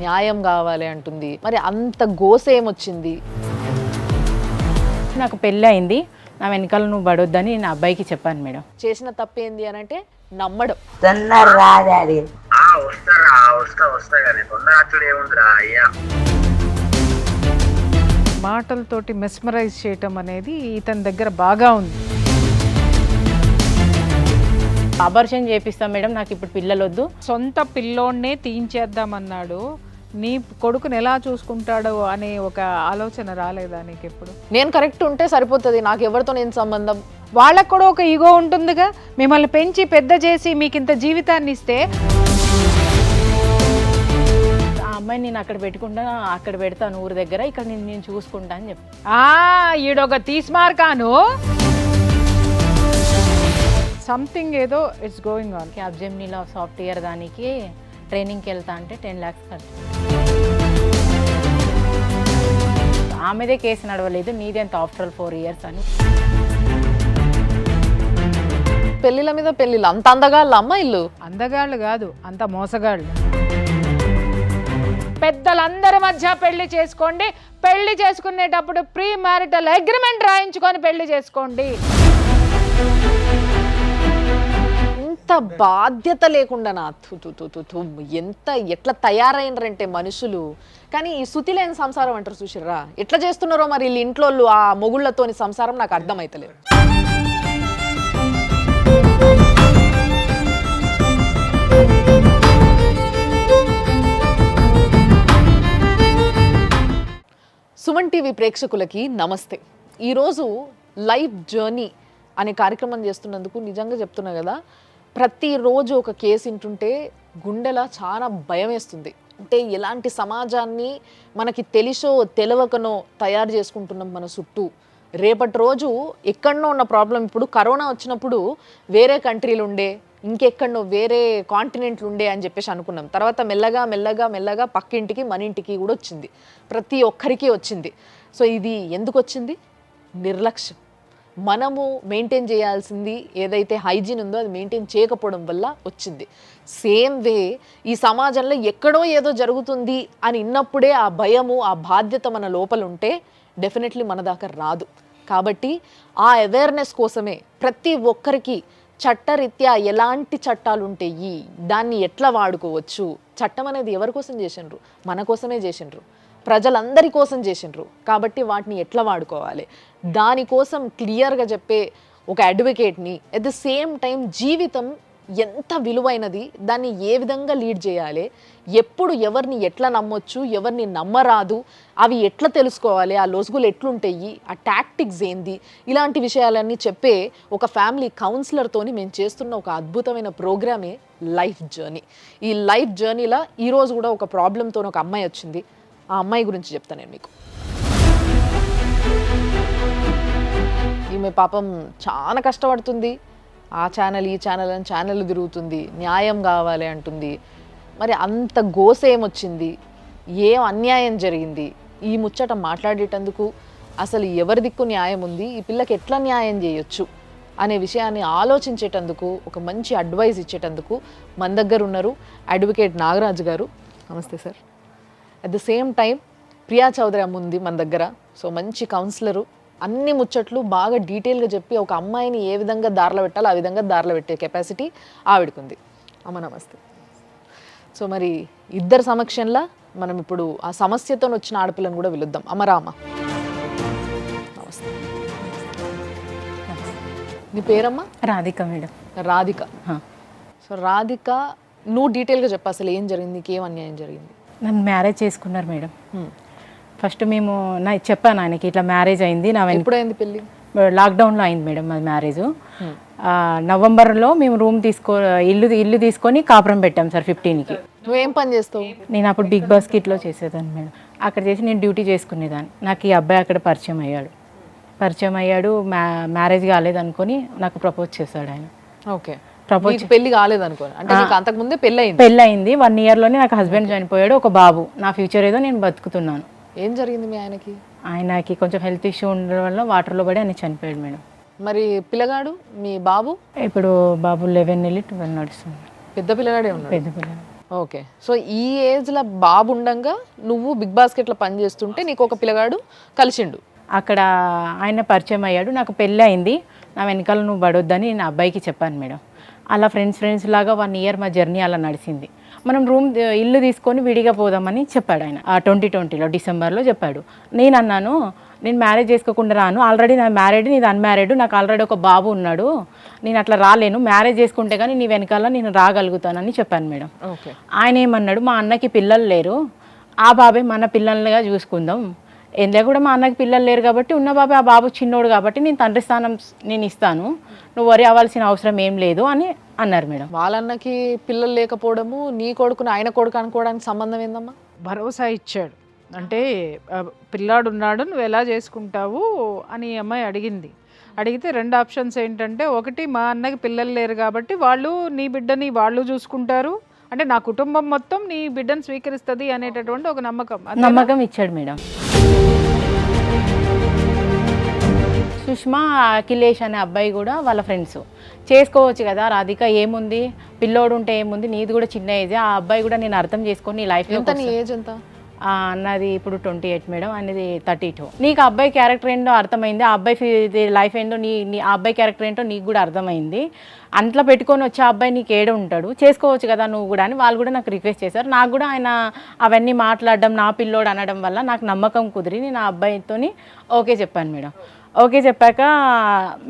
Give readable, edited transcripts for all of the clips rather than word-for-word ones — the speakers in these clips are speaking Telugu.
న్యాయం కావాలి అంటుంది. మరి అంత గోసేమొచ్చింది? నాకు పెళ్ళి అయింది, నా వెనకాల నువ్వు పడొద్దని నా అబ్బాయికి చెప్పాను మేడం. చేసిన తప్పేంది అని అంటే నమ్మడం. మాటలతోటి మెస్మరైజ్ చేయటం అనేది ఇతని దగ్గర బాగా ఉంది. అబార్షన్ చేపిస్తాం మేడం, నాకు ఇప్పుడు పిల్లలు వద్దు. సొంత పిల్లోడ్నే తీయించేద్దామన్నాడు. నీ కొడుకుని ఎలా చూసుకుంటాడో అనే ఒక ఆలోచన రాలేదా నీకు ఎప్పుడు? నేను కరెక్ట్ ఉంటే సరిపోతుంది, నాకు ఎవరితో నేను సంబంధం. వాళ్ళకు కూడా ఒక ఈగో ఉంటుందిగా. మిమ్మల్ని పెంచి పెద్ద చేసి మీకు ఇంత జీవితాన్ని ఇస్తే ఆ అమ్మాయిని నేను అక్కడ పెట్టుకుంటా, అక్కడ పెడతాను ఊరి దగ్గర, ఇక్కడ నేను చూసుకుంటా అని చెప్పి. ఈడొక తీస్మార్కాను సంథింగ్ ఏదో ఇట్స్ గోయింగ్ ఆన్. క్యాబ్జెమినీలో సాఫ్ట్వేర్ దానికి ట్రైనింగ్కి వెళ్తా అంటే 10 lakhs ఖర్చు. ఆమెదే కేసు నడవలేదు, నీదెంత ఆఫ్టర్ ఆల్ 4 years అని. పెళ్లిల మీద పెళ్లిళ్ళు, అంత అందగాళ్ళ అమ్మాయిలు. అందగాళ్ళు కాదు, అంత మోసగాళ్ళు. పెద్దలందరి మధ్య పెళ్లి చేసుకోండి, పెళ్లి చేసుకునేటప్పుడు ప్రీ మ్యారిటల్ అగ్రిమెంట్ రాయించుకొని పెళ్లి చేసుకోండి. ఎంత బాధ్యత లేకుండా ఎట్లా తయారైనరంటే మనుషులు. కానీ ఈ శృతి లేని సంసారం అంటారు చూసిర్రా, ఎట్లా చేస్తున్నారో మరి వీళ్ళు ఇంట్లో ఆ మొగుళ్ళతోని సంసారం నాకు అర్థమైతలేదు. సుమన్ టీవీ ప్రేక్షకులకి నమస్తే. ఈరోజు లైఫ్ జర్నీ అనే కార్యక్రమం చేస్తున్నందుకు నిజంగా చెప్తున్నా కదా, ప్రతిరోజు ఒక కేసు వింటుంటే గుండెలా చాలా భయం వేస్తుంది. అంటే ఎలాంటి సమాజాన్ని మనకి తెలిసో తెలియకనో తయారు చేసుకుంటున్నాం మన చుట్టూ. రేపటి రోజు ఎక్కడనో ఉన్న ప్రాబ్లం, ఇప్పుడు కరోనా వచ్చినప్పుడు వేరే కంట్రీలు ఉండే, ఇంకెక్కడనో వేరే కాంటినెంట్లు ఉండే అని చెప్పేసి అనుకున్నాం. తర్వాత మెల్లగా మెల్లగా మెల్లగా పక్కింటికి మన ఇంటికి కూడా వచ్చింది, ప్రతి ఒక్కరికి వచ్చింది. సో ఇది ఎందుకు వచ్చింది? నిర్లక్ష్యం. మనము మెయింటైన్ చేయాల్సింది ఏదైతే హైజీన్ ఉందో అది మెయింటైన్ చేయకపోవడం వల్ల వచ్చింది. సేమ్ వే ఈ సమాజంలో ఎక్కడో ఏదో జరుగుతుంది అని విన్నప్పుడే ఆ భయము, ఆ బాధ్యత మన లోపల ఉంటే డెఫినెట్లీ మన దాకా రాదు. కాబట్టి ఆ అవేర్నెస్ కోసమే ప్రతి ఒక్కరికి చట్టరీత్యా ఎలాంటి చట్టాలు ఉంటాయి, దాన్ని ఎట్లా వాడుకోవచ్చు. చట్టం అనేది ఎవరి కోసం చేసిండ్రు? మన కోసమే చేసిండ్రు, ప్రజలందరి కోసం చేసిండ్రు. కాబట్టి వాటిని ఎట్లా వాడుకోవాలి దానికోసం క్లియర్గా చెప్పే ఒక అడ్వకేట్ని, ఎట్ ద సేమ్ టైం జీవితం ఎంత విలువైనది, దాన్ని ఏ విధంగా లీడ్ చేయాలి, ఎప్పుడు ఎవరిని ఎట్లా నమ్మొచ్చు, ఎవరిని నమ్మరాదు, అవి ఎట్లా తెలుసుకోవాలి, ఆ లొసుగులు ఎట్లుంటాయి, ఆ టాక్టిక్స్ ఏంది, ఇలాంటి విషయాలన్నీ చెప్పే ఒక ఫ్యామిలీ కౌన్సిలర్తోని మేము చేస్తున్న ఒక అద్భుతమైన ప్రోగ్రామే లైఫ్ జర్నీ. ఈ లైఫ్ జర్నీలో ఈరోజు కూడా ఒక ప్రాబ్లంతో ఒక అమ్మాయి వచ్చింది. ఆ అమ్మాయి గురించి చెప్తాను నేను మీకు. ఈమె పాపం చాలా కష్టపడుతుంది. ఆ ఛానల్ ఈ ఛానల్ అని ఛానల్ తిరుగుతుంది, న్యాయం కావాలి అంటుంది. మరి అంత గోసేమొచ్చింది, ఏం అన్యాయం జరిగింది, ఈ ముచ్చట మాట్లాడేటందుకు అసలు ఎవరి దిక్కు న్యాయం ఉంది, ఈ పిల్లకి ఎట్లా న్యాయం చేయొచ్చు అనే విషయాన్ని ఆలోచించేటందుకు, ఒక మంచి అడ్వైస్ ఇచ్చేటందుకు మన దగ్గర ఉన్నారు అడ్వకేట్ నాగరాజు గారు. నమస్తే sir. At the same time Priya Chaudhary అమ్మ ఉంది మన దగ్గర. సో మంచి కౌన్సిలరు, అన్ని ముచ్చట్లు బాగా డీటెయిల్గా చెప్పి ఒక అమ్మాయిని ఏ విధంగా దారిలో పెట్టాలో ఆ విధంగా దారిలో పెట్టే కెపాసిటీ ఆవిడకుంది. అమ్మ నమస్తే. సో మరి ఇద్దరు సమక్షంలో మనం ఇప్పుడు ఆ సమస్యతో వచ్చిన ఆడపిల్లను కూడా పిలుద్దాం. అమరామ నమస్తే. నీ పేరమ్మా? రాధిక మేడం. రాధిక. సో రాధిక, నువ్వు డీటెయిల్గా చెప్పు, అసలు ఏం జరిగింది, నీకు ఏం అన్యాయం జరిగింది? నన్ను మ్యారేజ్ చేసుకున్నారు మేడం. ఫస్ట్ మేము చెప్పాను ఆయనకి ఇట్లా మ్యారేజ్ అయింది. ఎప్పుడైంది పెళ్ళి? లాక్డౌన్లో అయింది మేడం మాది మ్యారేజ్. నవంబర్లో మేము రూమ్ ఇల్లు తీసుకొని కాపురం పెట్టాం సార్ 15కి. నువ్వేం పని చేస్తావు? నేను అప్పుడు బిగ్ బాస్కెట్లో చేసేదాన్ని మేడం. అక్కడ చేసి నేను డ్యూటీ చేసుకునేదాన్ని. నాకు ఈ అబ్బాయి అక్కడ పరిచయం అయ్యాడు. మ్యారేజ్ కాలేదనుకొని నాకు ప్రపోజ్ చేశాడు ఆయన. ఓకే, ప్రపోజ్ పెళ్లి కాలేదనుకో అంటే నీకు అంతకు ముందే పెళ్ళి అయింది. 1 yearలోనే నాకు హస్బెండ్ చనిపోయాడు, ఒక బాబు. నా ఫ్యూచర్ ఏదో నేను బతుకుతున్నాను. ఏం జరిగింది మీ ఆయనకి? ఆయనకి కొంచెం హెల్త్ ఇష్యూ ఉండడం వల్ల వాటర్లో పడి ఆయన చనిపోయాడు మేడం. మరి పిల్లగాడు మీ బాబు? ఇప్పుడు బాబు 11 వెళ్ళి 12 నడుస్తుంది. పెద్ద పిల్లగాడే ఉన్నాడు. పెద్ద పిల్లగాడు. ఓకే. సో ఈ ఏజ్లో బాబు ఉండంగా నువ్వు బిగ్ బాస్కెట్లో పని చేస్తుంటే నీకు ఒక పిల్లగాడు కలిసిండు. అక్కడ ఆయన పరిచయం అయ్యాడు, నాకు పెళ్ళి అయింది, నా వెనకాల నువ్వు పడొద్దని నేను అబ్బాయికి చెప్పాను మేడం. అలా ఫ్రెండ్స్ లాగా 1 ఇయర్ మా జర్నీ అలా నడిచింది. మనం ఇల్లు తీసుకొని విడిగా పోదామని చెప్పాడు ఆయన 2020లో డిసెంబర్లో చెప్పాడు. నేను అన్నాను, నేను మ్యారేజ్ చేసుకోకుండా రాను, ఆల్రెడీ నా మ్యారీడ్, నీది అన్మ్యారీడ్, నాకు ఆల్రెడీ ఒక బాబు ఉన్నాడు, నేను అట్లా రాలేను, మ్యారేజ్ చేసుకుంటే కానీ నీ వెనకాల నేను రాగలుగుతానని చెప్పాను మేడం. ఓకే. ఆయన ఏమన్నాడు, మా అన్నకి పిల్లలు లేరు, ఆ బాబే మన పిల్లలుగా చూసుకుందాం, ఎందులో కూడా మా అన్నకి పిల్లలు లేరు కాబట్టి ఉన్న బాబే, ఆ బాబు చిన్నోడు కాబట్టి నేను తండ్రి స్థానం నేను ఇస్తాను, నువ్వు వరి అవ్వాల్సిన అవసరం ఏం లేదు అని అన్నారు మేడం. వాళ్ళన్నకి పిల్లలు లేకపోవడము నీ కొడుకుని ఆయన కొడుకు అనుకోవడానికి సంబంధం ఏందమ్మా? భరోసా ఇచ్చాడు. అంటే పిల్లాడు ఉన్నాడు, నువ్వు ఎలా చేసుకుంటావు అని ఈ అమ్మాయి అడిగింది. అడిగితే 2 ఆప్షన్స్ ఏంటంటే, ఒకటి మా అన్నకి పిల్లలు లేరు కాబట్టి వాళ్ళు నీ బిడ్డని వాళ్ళు చూసుకుంటారు, అంటే నా కుటుంబం మొత్తం నీ బిడ్డను స్వీకరిస్తుంది అనేటటువంటి ఒక నమ్మకం ఇచ్చాడు మేడం. సుష్మా, అఖిలేష్ అనే అబ్బాయి కూడా వాళ్ళ ఫ్రెండ్స్, చేసుకోవచ్చు కదా రాధిక, ఏముంది పిల్లోడు ఉంటే ఏముంది, నీది కూడా చిన్న ఏజ్, ఆ అబ్బాయి కూడా నేను అర్థం చేసుకొని నీ లైఫ్ ఎంత, నీ ఏజ్ ఎంత? అన్నది ఇప్పుడు 28 మేడం, అనేది 32. నీకు అబ్బాయి క్యారెక్టర్ ఏంటో అర్థమైంది, ఆ అబ్బాయి లైఫ్ ఏంటో ఆ అబ్బాయి క్యారెక్టర్ ఏంటో నీకు కూడా అర్థమైంది, అంట్లో పెట్టుకొని వచ్చే అబ్బాయి నీకు ఏడ ఉంటాడు, చేసుకోవచ్చు కదా నువ్వు కూడా అని వాళ్ళు కూడా నాకు రిక్వెస్ట్ చేశారు. నాకు కూడా ఆయన అవన్నీ మాట్లాడడం, నా పిల్లోడు అనడం వల్ల నాకు నమ్మకం కుదిరి నేను ఆ అబ్బాయితోని ఓకే చెప్పాను మేడం. ఓకే చెప్పాక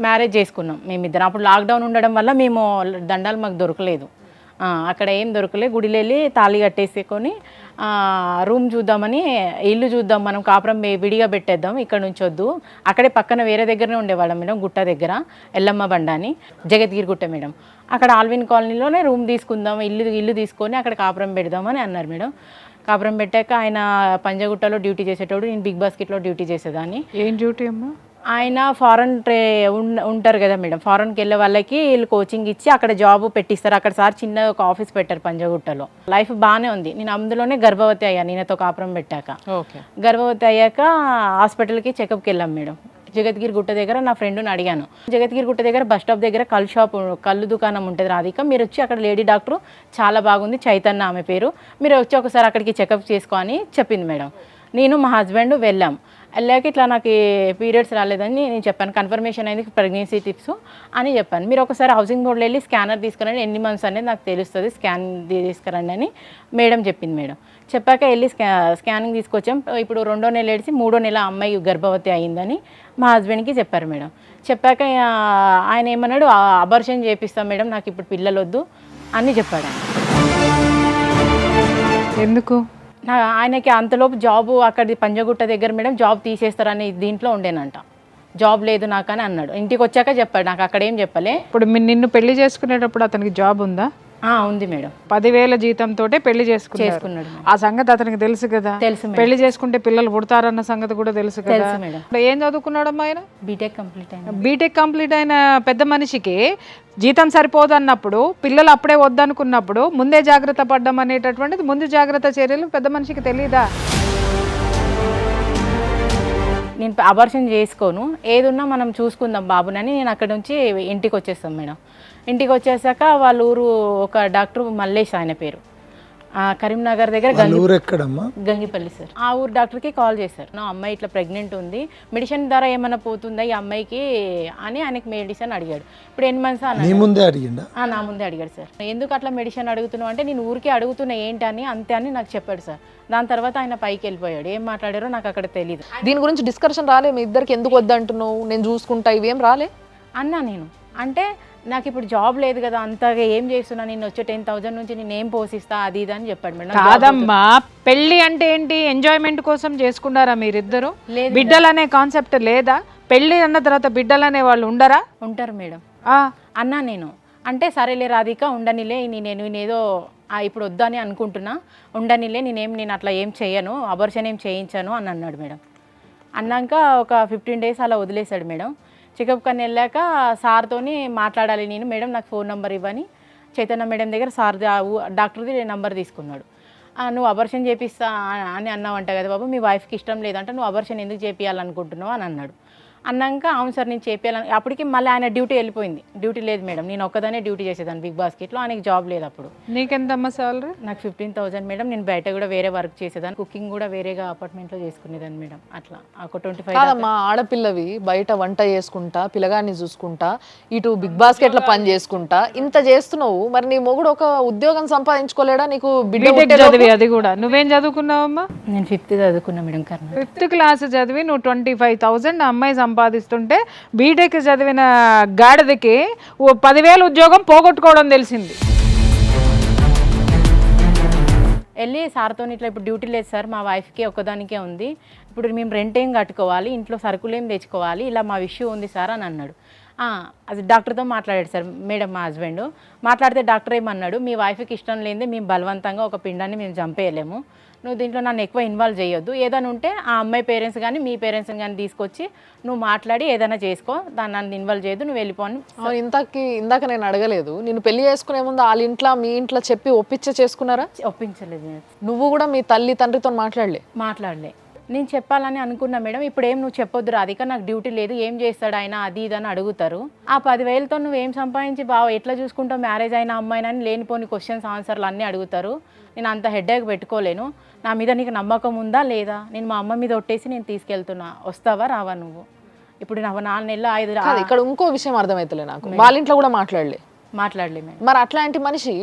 మ్యారేజ్ చేసుకున్నాం మేమిద్దరం. అప్పుడు లాక్డౌన్ ఉండడం వల్ల మేము దండాలు మాకు దొరకలేదు, అక్కడ ఏం దొరకలేదు. గుడిలో వెళ్ళి తాళి కట్టేసుకొని రూమ్ చూద్దామని, ఇల్లు చూద్దాం, మనం కాపురం విడిగా పెట్టేద్దాం, ఇక్కడ నుంచి వద్దు, అక్కడే పక్కన వేరే దగ్గరనే ఉండేవాళ్ళం మేడం, గుట్ట దగ్గర ఎల్లమ్మ బండ అని, జగద్గిరి గుట్ట మేడం, అక్కడ ఆల్విన్ కాలనీలోనే రూమ్ తీసుకుందాం, ఇల్లు తీసుకొని అక్కడ కాపురం పెడదామని అన్నారు మేడం. కాపురం పెట్టాక ఆయన పంజగుట్టలో డ్యూటీ చేసేటోడు, నేను బిగ్ బాస్కెట్లో డ్యూటీ చేసేదాన్ని. ఏం డ్యూటీ అమ్మా? ఆయన ఫారెన్ ఉంటారు కదా మేడం, ఫారెన్కి వెళ్ళే వాళ్ళకి వీళ్ళు కోచింగ్ ఇచ్చి అక్కడ జాబ్ పెట్టిస్తారు. అక్కడ సార్ చిన్న ఒక ఆఫీస్ పెట్టారు పంజగుట్టలో. లైఫ్ బాగానే ఉంది, నేను అందులోనే గర్భవతి అయ్యాను ఈయనతో కాపురం పెట్టాక. గర్భవతి అయ్యాక హాస్పిటల్కి చెకప్కి వెళ్ళాం మేడం. జగద్గిరి గుట్ట దగ్గర నా ఫ్రెండ్ని అడిగాను, జగద్గిరి గుట్ట దగ్గర బస్ స్టాప్ దగ్గర కళ్ళు దుకాణం ఉంటుంది రాధిక, మీరు వచ్చి అక్కడ లేడీ డాక్టర్ చాలా బాగుంది, చైతన్య ఆమె పేరు, మీరు వచ్చి ఒకసారి అక్కడికి చెకప్ చేసుకో అని చెప్పింది మేడం. నేను మా హస్బెండ్ వెళ్ళాం. వెళ్ళాక ఇట్లా నాకు పీరియడ్స్ రాలేదని నేను చెప్పాను, కన్ఫర్మేషన్ అయింది ప్రెగ్నెన్సీ టిప్స్ అని చెప్పాను. మీరు ఒకసారి హౌసింగ్ బోర్డులో వెళ్ళి స్కానర్ తీసుకురండి, ఎన్ని మంత్స్ అనేది నాకు తెలుస్తుంది, స్కాన్ తీసుకురండి అని మేడం చెప్పింది మేడం. చెప్పాక వెళ్ళి స్కానింగ్ తీసుకొచ్చాం. ఇప్పుడు 2వ నెల ఏడిసి 3వ నెల అమ్మాయి గర్భవతి అయిందని మా హస్బెండ్కి చెప్పారు మేడం. చెప్పాక ఆయన ఏమన్నాడు, అబార్షన్ చేపిస్తాం మేడం, నాకు ఇప్పుడు పిల్లలు వద్దు అని చెప్పాడు. ఎందుకు? ఆయనకి అంతలోపు జాబు అక్కడి పంజగుట్ట దగ్గర మేడం జాబ్ తీసేస్తారని దీంట్లో ఉండేనంట, జాబ్ లేదు నాకు అని అన్నాడు. ఇంటికి వచ్చాక చెప్పాడు, నాకు అక్కడ ఏం చెప్పలే. ఇప్పుడు నిన్ను పెళ్లి చేసుకునేటప్పుడు అతనికి జాబ్ ఉందా? ఉంది మేడం, 10,000 జీతంతో పెళ్లి చేసుకున్నాడు. ఆ సంగతి అతనికి తెలుసు కదా, తెలుసు. పెళ్లి చేసుకుంటే పిల్లలు పుడతారన్న సంగతి కూడా తెలుసు కదా మేడం. ఏం చదువుకున్నాడమ్మా ఆయన? బీటెక్ కంప్లీట్ అయిన. బీటెక్ కంప్లీట్ అయిన పెద్ద మనిషికి జీతం సరిపోదు అన్నప్పుడు, పిల్లలు అప్పుడే వద్దనుకున్నప్పుడు ముందే జాగ్రత్త పడ్డం అనేటటువంటిది, ముందు జాగ్రత్త చర్యలు పెద్ద మనిషికి తెలీదా? నేను అబార్షన్ చేసుకోను, ఏదున్నా మనం చూసుకుందాం బాబునని నేను అక్కడ నుంచి ఇంటికి వచ్చేస్తాం మేడం. ఇంటికి వచ్చేసాక వాళ్ళ ఊరు ఒక డాక్టర్ మల్లేష్ ఆయన పేరు, కరీంనగర్ దగ్గర గంగిపల్లి సార్, ఆ ఊరు డాక్టర్కి కాల్ చేశారు, నా అమ్మాయి ఇట్లా ప్రెగ్నెంట్ ఉంది, మెడిసిన్ ద్వారా ఏమైనా పోతుందా ఈ అమ్మాయికి అని ఆయనకి మెడిసిన్ అడిగాడు. ఇప్పుడు 8 మంత్స్ అన్న నా ముందే అడిగాడు సార్. ఎందుకు అట్లా మెడిసిన్ అడుగుతున్నావు అంటే, నేను ఊరికే అడుగుతున్నా ఏంటి అని, అంతే అని నాకు చెప్పాడు సార్. దాని తర్వాత ఆయన పైకి వెళ్ళిపోయాడు, ఏం మాట్లాడారో నాకు అక్కడ తెలియదు. దీని గురించి డిస్కషన్ రాలే మీ ఇద్దరికి, ఎందుకు వద్దంటున్నావు, నేను చూసుకుంటా, ఇవేం రాలే అన్నా నేను. అంటే నాకు ఇప్పుడు జాబ్ లేదు కదా, అంతగా ఏం చేస్తున్నా, నేను వచ్చే 10,000 నుంచి నేను ఏం పోషిస్తా అది ఇది అని చెప్పాడు మేడం. కాదమ్మా, పెళ్లి అంటే ఏంటి, ఎంజాయ్మెంట్ కోసం చేసుకున్నారా మీరిద్దరు? బిడ్డలు అనే కాన్సెప్ట్ లేదా? పెళ్లి అన్న తర్వాత బిడ్డలు అనే వాళ్ళు ఉండరా? ఉంటారు మేడం అన్నా నేను. అంటే సరేలే రాధిక ఉండనిలే, నేనేదో ఇప్పుడు వద్దని అనుకుంటున్నా, ఉండనిలే, నేను అట్లా ఏం చేయను, అబార్షన్ ఏం చేయించాను అని అన్నాడు మేడం. అన్నాక ఒక 15 days అలా వదిలేశాడు మేడం. చెకప్ కని వెళ్ళాక సార్తోని మాట్లాడాలి నేను, మేడం నాకు ఫోన్ నెంబర్ ఇవ్వని చైతన్య మేడం దగ్గర సార్ డాక్టర్ది నెంబర్ తీసుకున్నాడు. నువ్వు అబార్షన్ చేపిస్తా అని అన్నావంట కదా బాబు, మీ వైఫ్కి ఇష్టం లేదంట, నువ్వు అబార్షన్ ఎందుకు చేపియాలనుకుంటున్నావు అని అన్నాడు. అన్నాక అవును సార్ నేను చేయాలని, అప్పటికి మళ్ళీ ఆయన డ్యూటీ వెళ్ళిపోయింది. డ్యూటీ లేదు మేడం, నేను ఒక్కదానే డ్యూటీ చేసేదాన్ని బిగ్ బాస్కెట్లో, ఆయనకి జాబ్ లేదు అప్పుడు. నీకెంతమ్మా సాలరీ? నాకు 15,000 మేడం. నేను బయట కూడా వేరే వర్క్ చేసేదాన్ని, కుకింగ్ కూడా వేరేగా అపార్ట్మెంట్లో చేసుకునేదాన్ని మేడం. అట్లా ఒక 25. కాదమ్మా, ఆడపిల్లవి బయట వంట చేసుకుంటా, పిల్లగాన్ని చూసుకుంటా, ఇటు బిగ్ బాస్కెట్ల పని చేసుకుంటా ఇంత చేస్తున్నావు, మరి నీ మొగుడు ఒక ఉద్యోగం సంపాదించుకోలేడా? నీకు బిడ్డ బీటెక్ చదివి, అది కూడా నువ్వేం చదువుకున్నావమ్మా? నేను 5th చదువుకున్నా మేడం కర్ణాటక. 5th క్లాస్ చదివి నువ్వు 25,000 అమ్మాయి సంపాదిస్తుంటే బీటెక్ చదివిన గాడిదకి 10,000 ఉద్యోగం పోగొట్టుకోవడం తెలిసింది. వెళ్ళి సార్తో ఇట్లా ఇప్పుడు డ్యూటీ లేదు సార్, మా వైఫ్కి ఒక్కదానికే ఉంది, ఇప్పుడు మేము రెంట్ ఏం కట్టుకోవాలి, ఇంట్లో సరుకులు ఏం తెచ్చుకోవాలి, ఇలా మా ఇష్యూ ఉంది సార్ అని అన్నాడు. అది డాక్టర్తో మాట్లాడాడు సార్ మేడం, మా హస్బెండ్ మాట్లాడితే డాక్టర్ ఏమన్నాడు, మీ వైఫ్కి ఇష్టం లేనిదే మేము బలవంతంగా ఒక పిండాన్ని మేము చంపేయలేము, నువ్వు దీంట్లో నన్ను ఎక్కువ ఇన్వాల్వ్ చేయొద్దు, ఏదైనా ఉంటే ఆ అమ్మాయి పేరెంట్స్ కానీ మీ పేరెంట్స్ని కానీ తీసుకొచ్చి నువ్వు మాట్లాడి ఏదైనా చేసుకో, దాన్ని నన్ను ఇన్వాల్వ్ చేయొద్దు, నువ్వు వెళ్ళిపోని. ఇందాక నేను అడగలేదు, నేను పెళ్లి చేసుకునే ముందు వాళ్ళ ఇంట్లో మీ ఇంట్లో చెప్పి చేసుకున్నారా? ఒప్పించలేదు. నువ్వు కూడా మీ తల్లి తండ్రితో మాట్లాడలే. నేను చెప్పాలని అనుకున్నా మేడం, ఇప్పుడు ఏం నువ్వు చెప్పొద్దు రాధిక, నాకు డ్యూటీ లేదు, ఏం చేస్తాడు ఆయన అది ఇది అని అడుగుతారు, ఆ 10,000తో నువ్వు ఏం సంపాదించి బావ ఎట్లా చూసుకుంటావు, మ్యారేజ్ అయిన అమ్మాయినని లేనిపోని క్వశ్చన్స్ ఆన్సర్లు అన్నీ అడుగుతారు, నేను అంత హెడేక్ పెట్టుకోలేను, నా మీద నీకు నమ్మకం ఉందా లేదా, నేను మా అమ్మ మీద ఒట్టేసి నేను తీసుకెళ్తున్నా, వస్తావా రావా నువ్వు, ఇప్పుడు నాకు 4 నెలలు 5. ఇక్కడ ఇంకో విషయం అర్థమవుతలే నాకు, వాళ్ళ ఇంట్లో కూడా మాట్లాడలే మేడం. మరి అట్లాంటి మనిషి,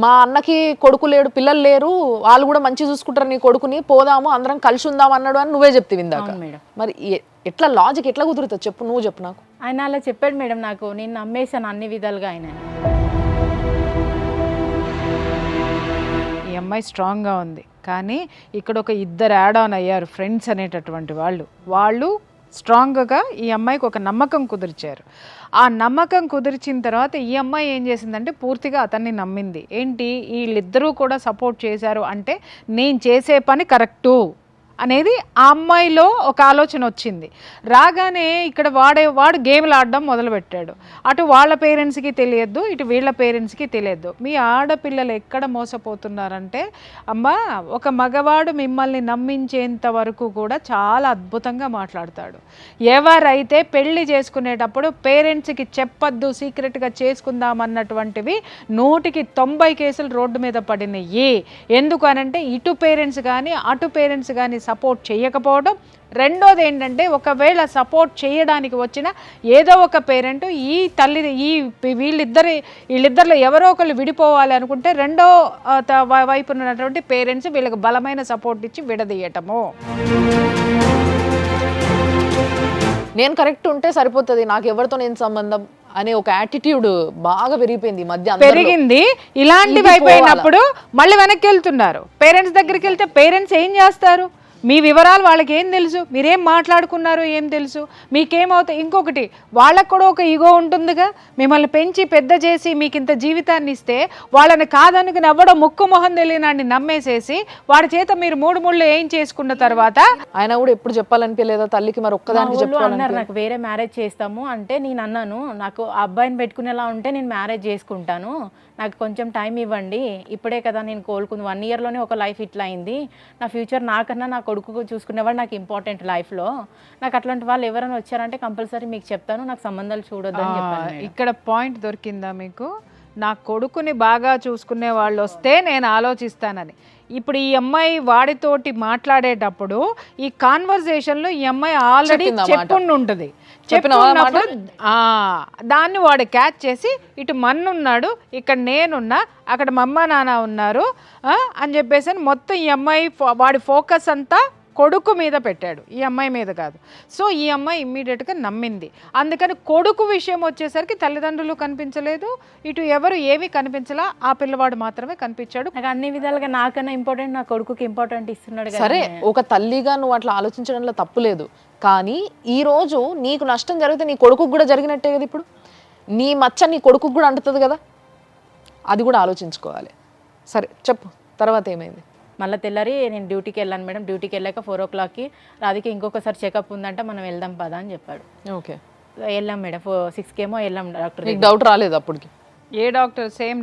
మా అన్నకి కొడుకు లేడు, పిల్లలు లేరు, వాళ్ళు కూడా మంచి చూసుకుంటారు నీ కొడుకుని, పోదాము అందరం కలిసి ఉందాం అన్నాడు అని నువ్వే చెప్తే ఇందాక. మరి ఎట్లా లాజిక్ ఎట్లా కుదురుతుంది చెప్పు, నువ్వు చెప్పు నాకు. ఆయన అలా చెప్పాడు మేడం నాకు, నేను నమ్మేశాను అన్ని విధాలుగా ఆయన. ఈ అమ్మాయి స్ట్రాంగ్గా ఉంది, కానీ ఇక్కడ ఒక 2 యాడ్ ఆన్ అయ్యారు ఫ్రెండ్స్ అనేటటువంటి వాళ్ళు స్ట్రాంగ్గా ఈ అమ్మాయికి ఒక నమ్మకం కుదిర్చారు. ఆ నమ్మకం కుదిర్చిన తర్వాత ఈ అమ్మాయి ఏం చేసిందంటే పూర్తిగా అతన్ని నమ్మింది. ఏంటి, వీళ్ళిద్దరూ కూడా సపోర్ట్ చేశారు అంటే నేను చేసే పని కరెక్టు అనేది ఆ అమ్మాయిలో ఒక ఆలోచన వచ్చింది. రాగానే ఇక్కడ వాడు గేమ్లు ఆడడం మొదలుపెట్టాడు. అటు వాళ్ళ పేరెంట్స్కి తెలియద్దు, ఇటు వీళ్ళ పేరెంట్స్కి తెలియద్దు. మీ ఆడపిల్లలు ఎక్కడ మోసపోతున్నారంటే, అమ్మ ఒక మగవాడు మిమ్మల్ని నమ్మించేంత వరకు కూడా చాలా అద్భుతంగా మాట్లాడతాడు. ఎవరైతే పెళ్లి చేసుకునేటప్పుడు పేరెంట్స్కి చెప్పద్దు, సీక్రెట్గా చేసుకుందాం అన్నటువంటివి 100కి 90 కేసులు రోడ్డు మీద పడినాయి. ఎందుకు అనంటే ఇటు పేరెంట్స్ కానీ అటు పేరెంట్స్ కానీ సపోర్ట్ చేయకపోవడం. రెండోది ఏంటంటే, ఒకవేళ సపోర్ట్ చేయడానికి వచ్చిన ఏదో ఒక పేరెంట్ వీళ్ళిద్దరిలో ఎవరో ఒకళ్ళు విడిపోవాలి అనుకుంటే రెండో వైపు ఉన్నటువంటి పేరెంట్స్ వీళ్ళకి బలమైన సపోర్ట్ ఇచ్చి విడదీయటము. నేను కరెక్ట్ ఉంటే సరిపోతుంది, నాకు ఎవరితో నేను సంబంధం అనే ఒక యాటిట్యూడ్ బాగా పెరిగిపోయింది మధ్య, పెరిగింది. ఇలాంటివి అయిపోయినప్పుడు మళ్ళీ వెనక్కి వెళ్తున్నారు. పేరెంట్స్ దగ్గరికి వెళ్తే పేరెంట్స్ ఏం చేస్తారు, మీ వివరాలు వాళ్ళకి ఏం తెలుసు, మీరేం మాట్లాడుకున్నారు ఏం తెలుసు, మీకేమవుతాయి. ఇంకొకటి, వాళ్ళకు కూడా ఒక ఈగో ఉంటుందిగా, మిమ్మల్ని పెంచి పెద్ద చేసి మీకు ఇంత జీవితాన్ని ఇస్తే వాళ్ళని కాదనుకుని ఎవడో ముక్కు మొహం తెలియనాన్ని నమ్మేసేసి వాడి చేత మీరు 3 ముళ్ళు ఏం చేసుకున్న తర్వాత ఆయన కూడా ఎప్పుడు చెప్పాలనిపించలేదా తల్లికి? మరి ఒక్కదానికి అన్నారు నాకు వేరే మ్యారేజ్ చేస్తాము అంటే, నేను అన్నాను నాకు ఆ అబ్బాయిని పెట్టుకునేలా ఉంటే నేను మ్యారేజ్ చేసుకుంటాను, నాకు కొంచెం టైం ఇవ్వండి, ఇప్పుడే కదా నేను కోలుకుంది, 1 ఇయర్లోనే ఒక లైఫ్ ఇట్లా అయింది, నా ఫ్యూచర్ నాకన్నా నా కొడుకు చూసుకునేవాడు నాకు ఇంపార్టెంట్ లైఫ్లో, నాకు అట్లాంటి వాళ్ళు ఎవరైనా వచ్చారంటే కంపల్సరీ మీకు చెప్తాను, నాకు సంబంధాలు చూడొద్దని చెప్పాను. ఇక్కడ పాయింట్ దొరికిందా మీకు? నా కొడుకుని బాగా చూసుకునే వాళ్ళు వస్తే నేను ఆలోచిస్తానని. ఇప్పుడు ఈ అమ్మాయి వాడితోటి మాట్లాడేటప్పుడు ఈ కాన్వర్సేషన్లో ఈ అమ్మాయి ఆల్రెడీ చెప్పుండి ఉంటుంది. చెప్పినప్పుడు దాన్ని వాడు క్యాచ్ చేసి, ఇటు మన్నున్నాడు, ఇక్కడ నేనున్నా, అక్కడ మమ్మ నాన్న ఉన్నారు అని చెప్పేసి మొత్తం ఈ అమ్మాయి వాడి ఫోకస్ అంతా కొడుకు మీద పెట్టాడు, ఈ అమ్మాయి మీద కాదు. సో ఈ అమ్మాయి ఇమ్మీడియట్గా నమ్మింది. అందుకని కొడుకు విషయం వచ్చేసరికి తల్లిదండ్రులు కనిపించలేదు, ఇటు ఎవరు ఏమీ కనిపించలా, ఆ పిల్లవాడు మాత్రమే కనిపించాడు. నాకు అన్ని విధాలుగా నాకన్నా ఇంపార్టెంట్ నా కొడుకుకి ఇంపార్టెంట్ ఇస్తున్నాడు. సరే, ఒక తల్లిగా నువ్వు అట్లా ఆలోచించడంలో తప్పు లేదు, కానీ ఈ రోజు నీకు నష్టం జరిగితే నీ కొడుకు కూడా జరిగినట్టే కదా. ఇప్పుడు నీ మచ్చ నీ కొడుకు కూడా అంటుతుంది కదా, అది కూడా ఆలోచించుకోవాలి. సరే చెప్పు, తర్వాత ఏమైంది? మళ్ళీ తెల్లారి నేను డ్యూటీకి వెళ్ళాను మేడం. డ్యూటీకి వెళ్ళాక 4 o'clockకి రాధికి ఇంకొకసారి చెకప్ ఉందంటే మనం వెళ్దాం పదా అని చెప్పాడు. ఓకే, వెళ్ళాం మేడం. 6కేమో వెళ్ళాం డాక్టర్. డౌట్ రాలేదు అప్పటికి? ఏ డాక్టర్? Same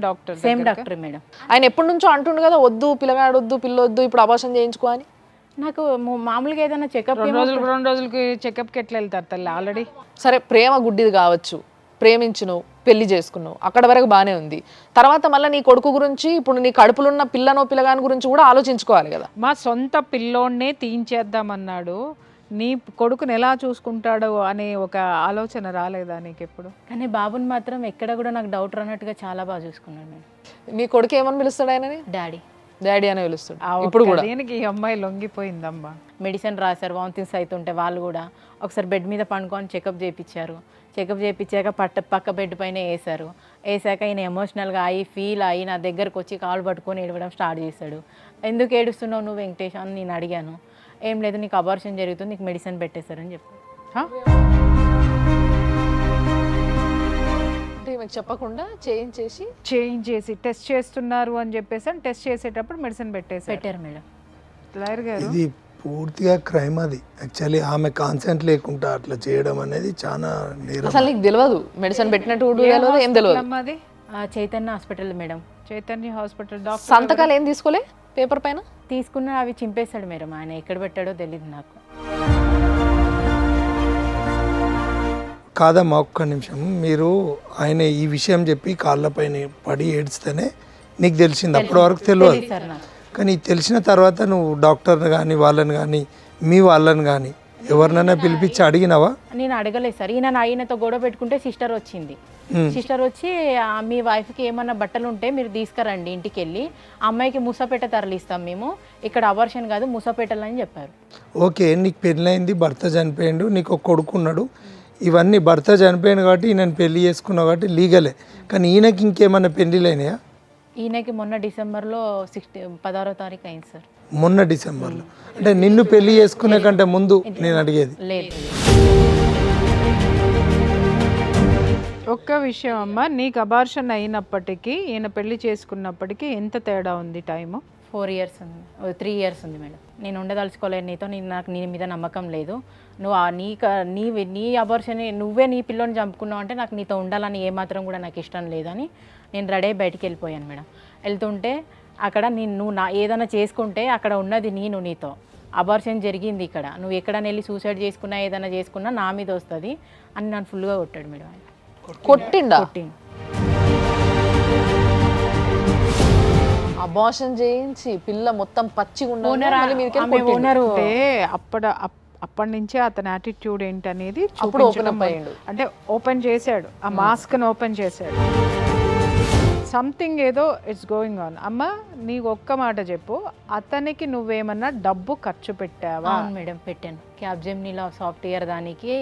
doctor madam. ఆయన ఎప్పటి నుంచో అంటుండు కదా, వద్దు పిల్లగాడు వద్దు, పిల్లొద్దు, ఇప్పుడు అబార్షన్ చేయించుకో అని. నాకు మామూలుగా ఏదైనా చెకప్ 2 రోజులకి చెకప్కి ఎట్లా వెళ్తారు తల్లి ఆల్రెడీ? సరే ప్రేమ గుడ్డిది కావచ్చు, ప్రేమించును పెళ్లి చేసుకున్నావు, అక్కడ వరకు బాగానే ఉంది. తర్వాత మళ్ళీ నీ కొడుకు గురించి, ఇప్పుడు నీ కడుపులున్న పిల్లనో పిల్లగాని గురించి కూడా ఆలోచించుకోవాలి కదా. మా సొంత పిల్లోడినే తీయించేద్దామన్నాడు, నీ కొడుకుని ఎలా చూసుకుంటాడో అనే ఒక ఆలోచన రాలేదా నీకు ఎప్పుడు? కానీ బాబుని మాత్రం ఎక్కడ కూడా నాకు డౌట్ రానట్టుగా చాలా బాగా చూసుకున్నాను నేను. నీ కొడుకు ఏమని పిలుస్తాడు ఆయనని? డాడీ డాడీ అని పిలుస్తాడు ఇప్పుడు కూడా. దీనికి ఈ అమ్మాయి లొంగిపోయిందమ్మా. మెడిసిన్ రాశారు, వామిటింగ్స్ అవుతుంటే వాళ్ళు కూడా ఒకసారి బెడ్ మీద పండుకొని చెకప్ చేయించారు. చెకప్ చేయించాక పక్క బెడ్ పైన వేసారు. వేసాక ఈయన ఎమోషనల్గా అయ్యి ఫీల్ అయ్యి నా దగ్గరకు వచ్చి కాలు పట్టుకొని ఏడవడం స్టార్ట్ చేశాడు. ఎందుకు ఏడుస్తున్నావు నువ్వు వెంకటేష్ అని నేను అడిగాను. ఏం లేదు, నీకు అబార్షన్ జరుగుతుంది, నీకు మెడిసిన్ పెట్టేశారని చెప్పారు. అంటే మీకు చెప్పకుండా చేయించేసి టెస్ట్ చేస్తున్నారు అని చెప్పేసి టెస్ట్ చేసేటప్పుడు మెడిసిన్ పెట్టారు మేడం. లాయర్ గారు, ఇది పూర్తిగా క్రైమ్. అది యాక్చువల్లీ ఆమె కాన్సెంట్ లేకుండా అట్లా చేయడం అనేది చాలా నేరం. అసలు నీకు తెలియదు మెడిసిన్ పెట్టినట్టు కూడా తెలియదు, ఏం తెలియదు. అమ్మది Chaitanya hospital madam. Chaitanya hospital. Doctor సంతకాలు ఏం తీసుకోలే పేపర్ పైన? తీసుకున్న అవి చింపేశాడు మేడం. ఆయన ఎక్కడ పెట్టాడో తెలియదు నాకు. కాదమ్మా, ఒక్క నిమిషం. మీరు ఆయన ఈ విషయం చెప్పి కాళ్ళపైన పడి ఏడ్స్తేనే నీకు తెలిసింది, అప్పటి వరకు తెలియదు. సార్ నాకు కానీ తెలిసిన తర్వాత నువ్వు డాక్టర్ని కానీ వాళ్ళని కానీ మీ వాళ్ళని కానీ ఎవరినైనా పిలిపించి అడిగినావా? నేను అడగలేదు సార్. ఈయనతో గొడవ పెట్టుకుంటే సిస్టర్ వచ్చింది. సిస్టర్ వచ్చి మీ వైఫ్కి ఏమన్నా బట్టలు ఉంటే మీరు తీసుకురండి ఇంటికి వెళ్ళి, అమ్మాయికి ముసపేట తరలిస్తాం మేము, ఇక్కడ అబార్షన్ కాదు ముసపేటలని చెప్పారు. ఓకే, నీకు పెళ్ళైంది, భర్త చనిపోయిండు, నీకు ఒక కొడుకు ఉన్నాడు, ఇవన్నీ భర్త చనిపోయాను కాబట్టి ఈయనని పెళ్లి చేసుకున్నావు కాబట్టి లీగలే. కానీ ఈయనకి ఇంకేమన్నా పెళ్ళిళ్ళైనాయా? ఈయనకి మొన్న డిసెంబర్లో 16వ తారీఖు అయింది సార్. మొన్న డిసెంబర్లో అంటే నిన్ను పెళ్లి చేసుకునే కంటే ముందు నేను అడిగేది. లేదు. ఒక్క విషయం అమ్మా, నీకు అబార్షన్ అయినప్పటికీ ఈయన పెళ్లి చేసుకున్నప్పటికీ ఎంత తేడా ఉంది టైము? 4 years ఉంది, 3 years ఉంది మేడం. నేను ఉండదలుచుకోలేదు నీతో, నాకు నీ మీద నమ్మకం లేదు. నువ్వు నీ అబార్షన్ నువ్వే నీ పిల్లని చంపుకున్నావు అంటే నాకు నీతో ఉండాలని ఏమాత్రం కూడా నాకు ఇష్టం లేదని నేను రెడీ అయి బయటికి వెళ్ళిపోయాను మేడం. వెళ్తుంటే అక్కడ నువ్వు ఏదైనా చేసుకుంటే అక్కడ ఉన్నది నీతో అబార్షన్ జరిగింది ఇక్కడ, నువ్వు ఎక్కడైనా వెళ్ళి సూసైడ్ చేసుకున్నా ఏదైనా చేసుకున్నా నా మీద వస్తుంది అని నన్ను ఫుల్గా కొట్టాడు మేడం. ఆయన కొట్టిండా? కొట్టిండు. అబార్షన్ చేయించి పిల్ల మొత్తం పచ్చిగా ఓనరు అంటే అప్పటి నుంచే అతని యాటిట్యూడ్ ఏంటనేది అప్పుడు ఓపెన్ అప్ అయ్యిండు. అంటే ఓపెన్ చేశాడు, ఆ మాస్క్ని ఓపెన్ చేశాడు. సంథింగ్ ఏదో ఇట్స్ గోయింగ్ ఆన్. అమ్మ నీకు ఒక్క మాట చెప్పు, అతనికి నువ్వేమన్నా డబ్బు ఖర్చు పెట్టావా? అవును మేడం, పెట్టాను. క్యాబ్ జెమినీలో సాఫ్ట్వేర్ దానికి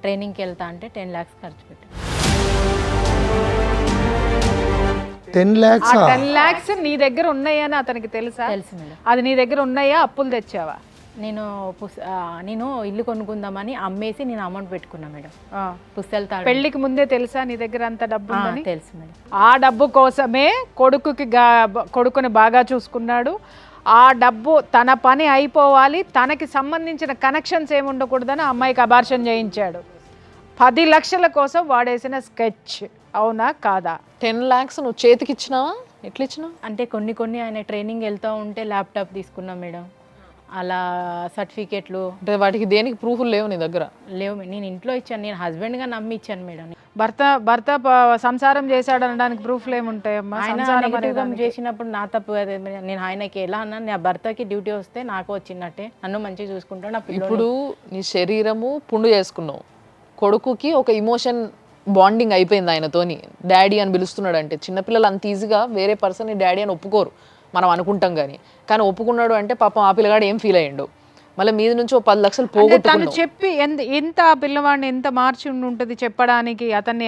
ట్రైనింగ్కి వెళ్తా అంటే 10 lakhs ఖర్చు పెట్టాను. 10 lakhs? 10 lakhs నీ దగ్గర ఉన్నాయని అతనికి తెలుసా? తెలుసు మేడం. అది నీ దగ్గర ఉన్నాయా, అప్పులు తెచ్చావా? నేను ఇల్లు కొనుక్కుందామని అమ్మేసి నేను అమౌంట్ పెట్టుకున్నా మేడం. పుస్తకాలు తాడు. పెళ్లికి ముందే తెలుసా నీ దగ్గర అంత డబ్బు ఉందని? తెలుసు మేడం. ఆ డబ్బు కోసమే కొడుకుని బాగా చూసుకున్నాడు. ఆ డబ్బు తన పని అయిపోవాలి, తనకి సంబంధించిన కనెక్షన్స్ ఏమి ఉండకూడదని అమ్మాయికి అబార్షన్ చేయించాడు. 10 లక్షల కోసం వాడేసిన స్కెచ్. అవునా కాదా? 10 lakhs నువ్వు చేతికి ఇచ్చినావా? ఎట్లా ఇచ్చినావు? అంటే కొన్ని ఆయన ట్రైనింగ్ వెళ్తూ ఉంటే ల్యాప్టాప్ తీసుకున్నా మేడం. అలా సర్టిఫికేట్లు అంటే వాటికి దేనికి ప్రూఫ్లు లేవు నీ దగ్గర? లేవు. నేను ఇంట్లో ఇచ్చాను, నేను హస్బెండ్గా నమ్మి ఇచ్చాను మేడం. భర్త సంసారం చేశాడు అనడానికి ప్రూఫ్లు ఏముంటాయమ్మా? ఆయన చేసినప్పుడు నా తప్పు. నేను ఆయనకి ఎలా అన్నా, నా భర్తకి డ్యూటీ వస్తే నాకు వచ్చినట్టే, నన్ను మంచిగా చూసుకుంటాను. ఇప్పుడు నీ శరీరము పుండు చేసుకున్నావు, కొడుకుకి ఒక ఇమోషన్ బాండింగ్ అయిపోయింది ఆయనతోని, డాడీ అని పిలుస్తున్నాడు అంటే. చిన్నపిల్లలు అంత ఈజీగా వేరే పర్సన్ డాడీ అని ఒప్పుకోరు, మనం అనుకుంటాం కానీ ఒప్పుకున్నాడు అంటే పాపం ఆ పిల్లగాడు ఏం ఫీల్ అయ్యిండు. మళ్ళీ మీద నుంచి 10 లక్షలు పోగొట్టుకున్నాడు. చెప్పి ఎంత ఆ పిల్లవాడిని ఎంత మార్చి ఉంటుంది చెప్పడానికి, అతన్ని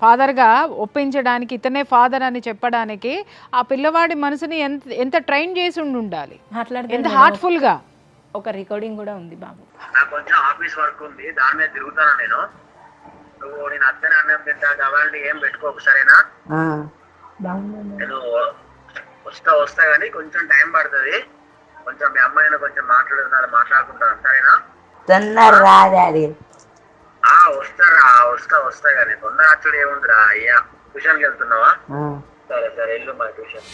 ఫాదర్గా ఒప్పించడానికి, ఇతనే ఫాదర్ అని చెప్పడానికి ఆ పిల్లవాడి మనసుని ఎంత ట్రైన్ చేసి ఉండాలి, ఎంత హార్ట్ఫుల్గా. ఒక రికార్డింగ్ కూడా ఉంది బాబు. కొంచెం ఆఫీస్ వర్క్ ఉంది, దాని మీద తిరుగుతాను నేను. నువ్వు నేను అత్తనే అన్నం తింటా కాబట్టి ఏం పెట్టుకోకు, సరేనా? నేను వస్తా కానీ కొంచెం టైం పడుతుంది. కొంచెం మీ అమ్మాయిని కొంచెం మాట్లాడుకుంటాను, సరేనా? తొందర రాదు. వస్తా కానీ తొందర యాక్చువల్ ఏముందిరా అయ్యా. ట్యూషన్కి వెళ్తున్నావా? సరే వెళ్ళు మా ట్యూషన్.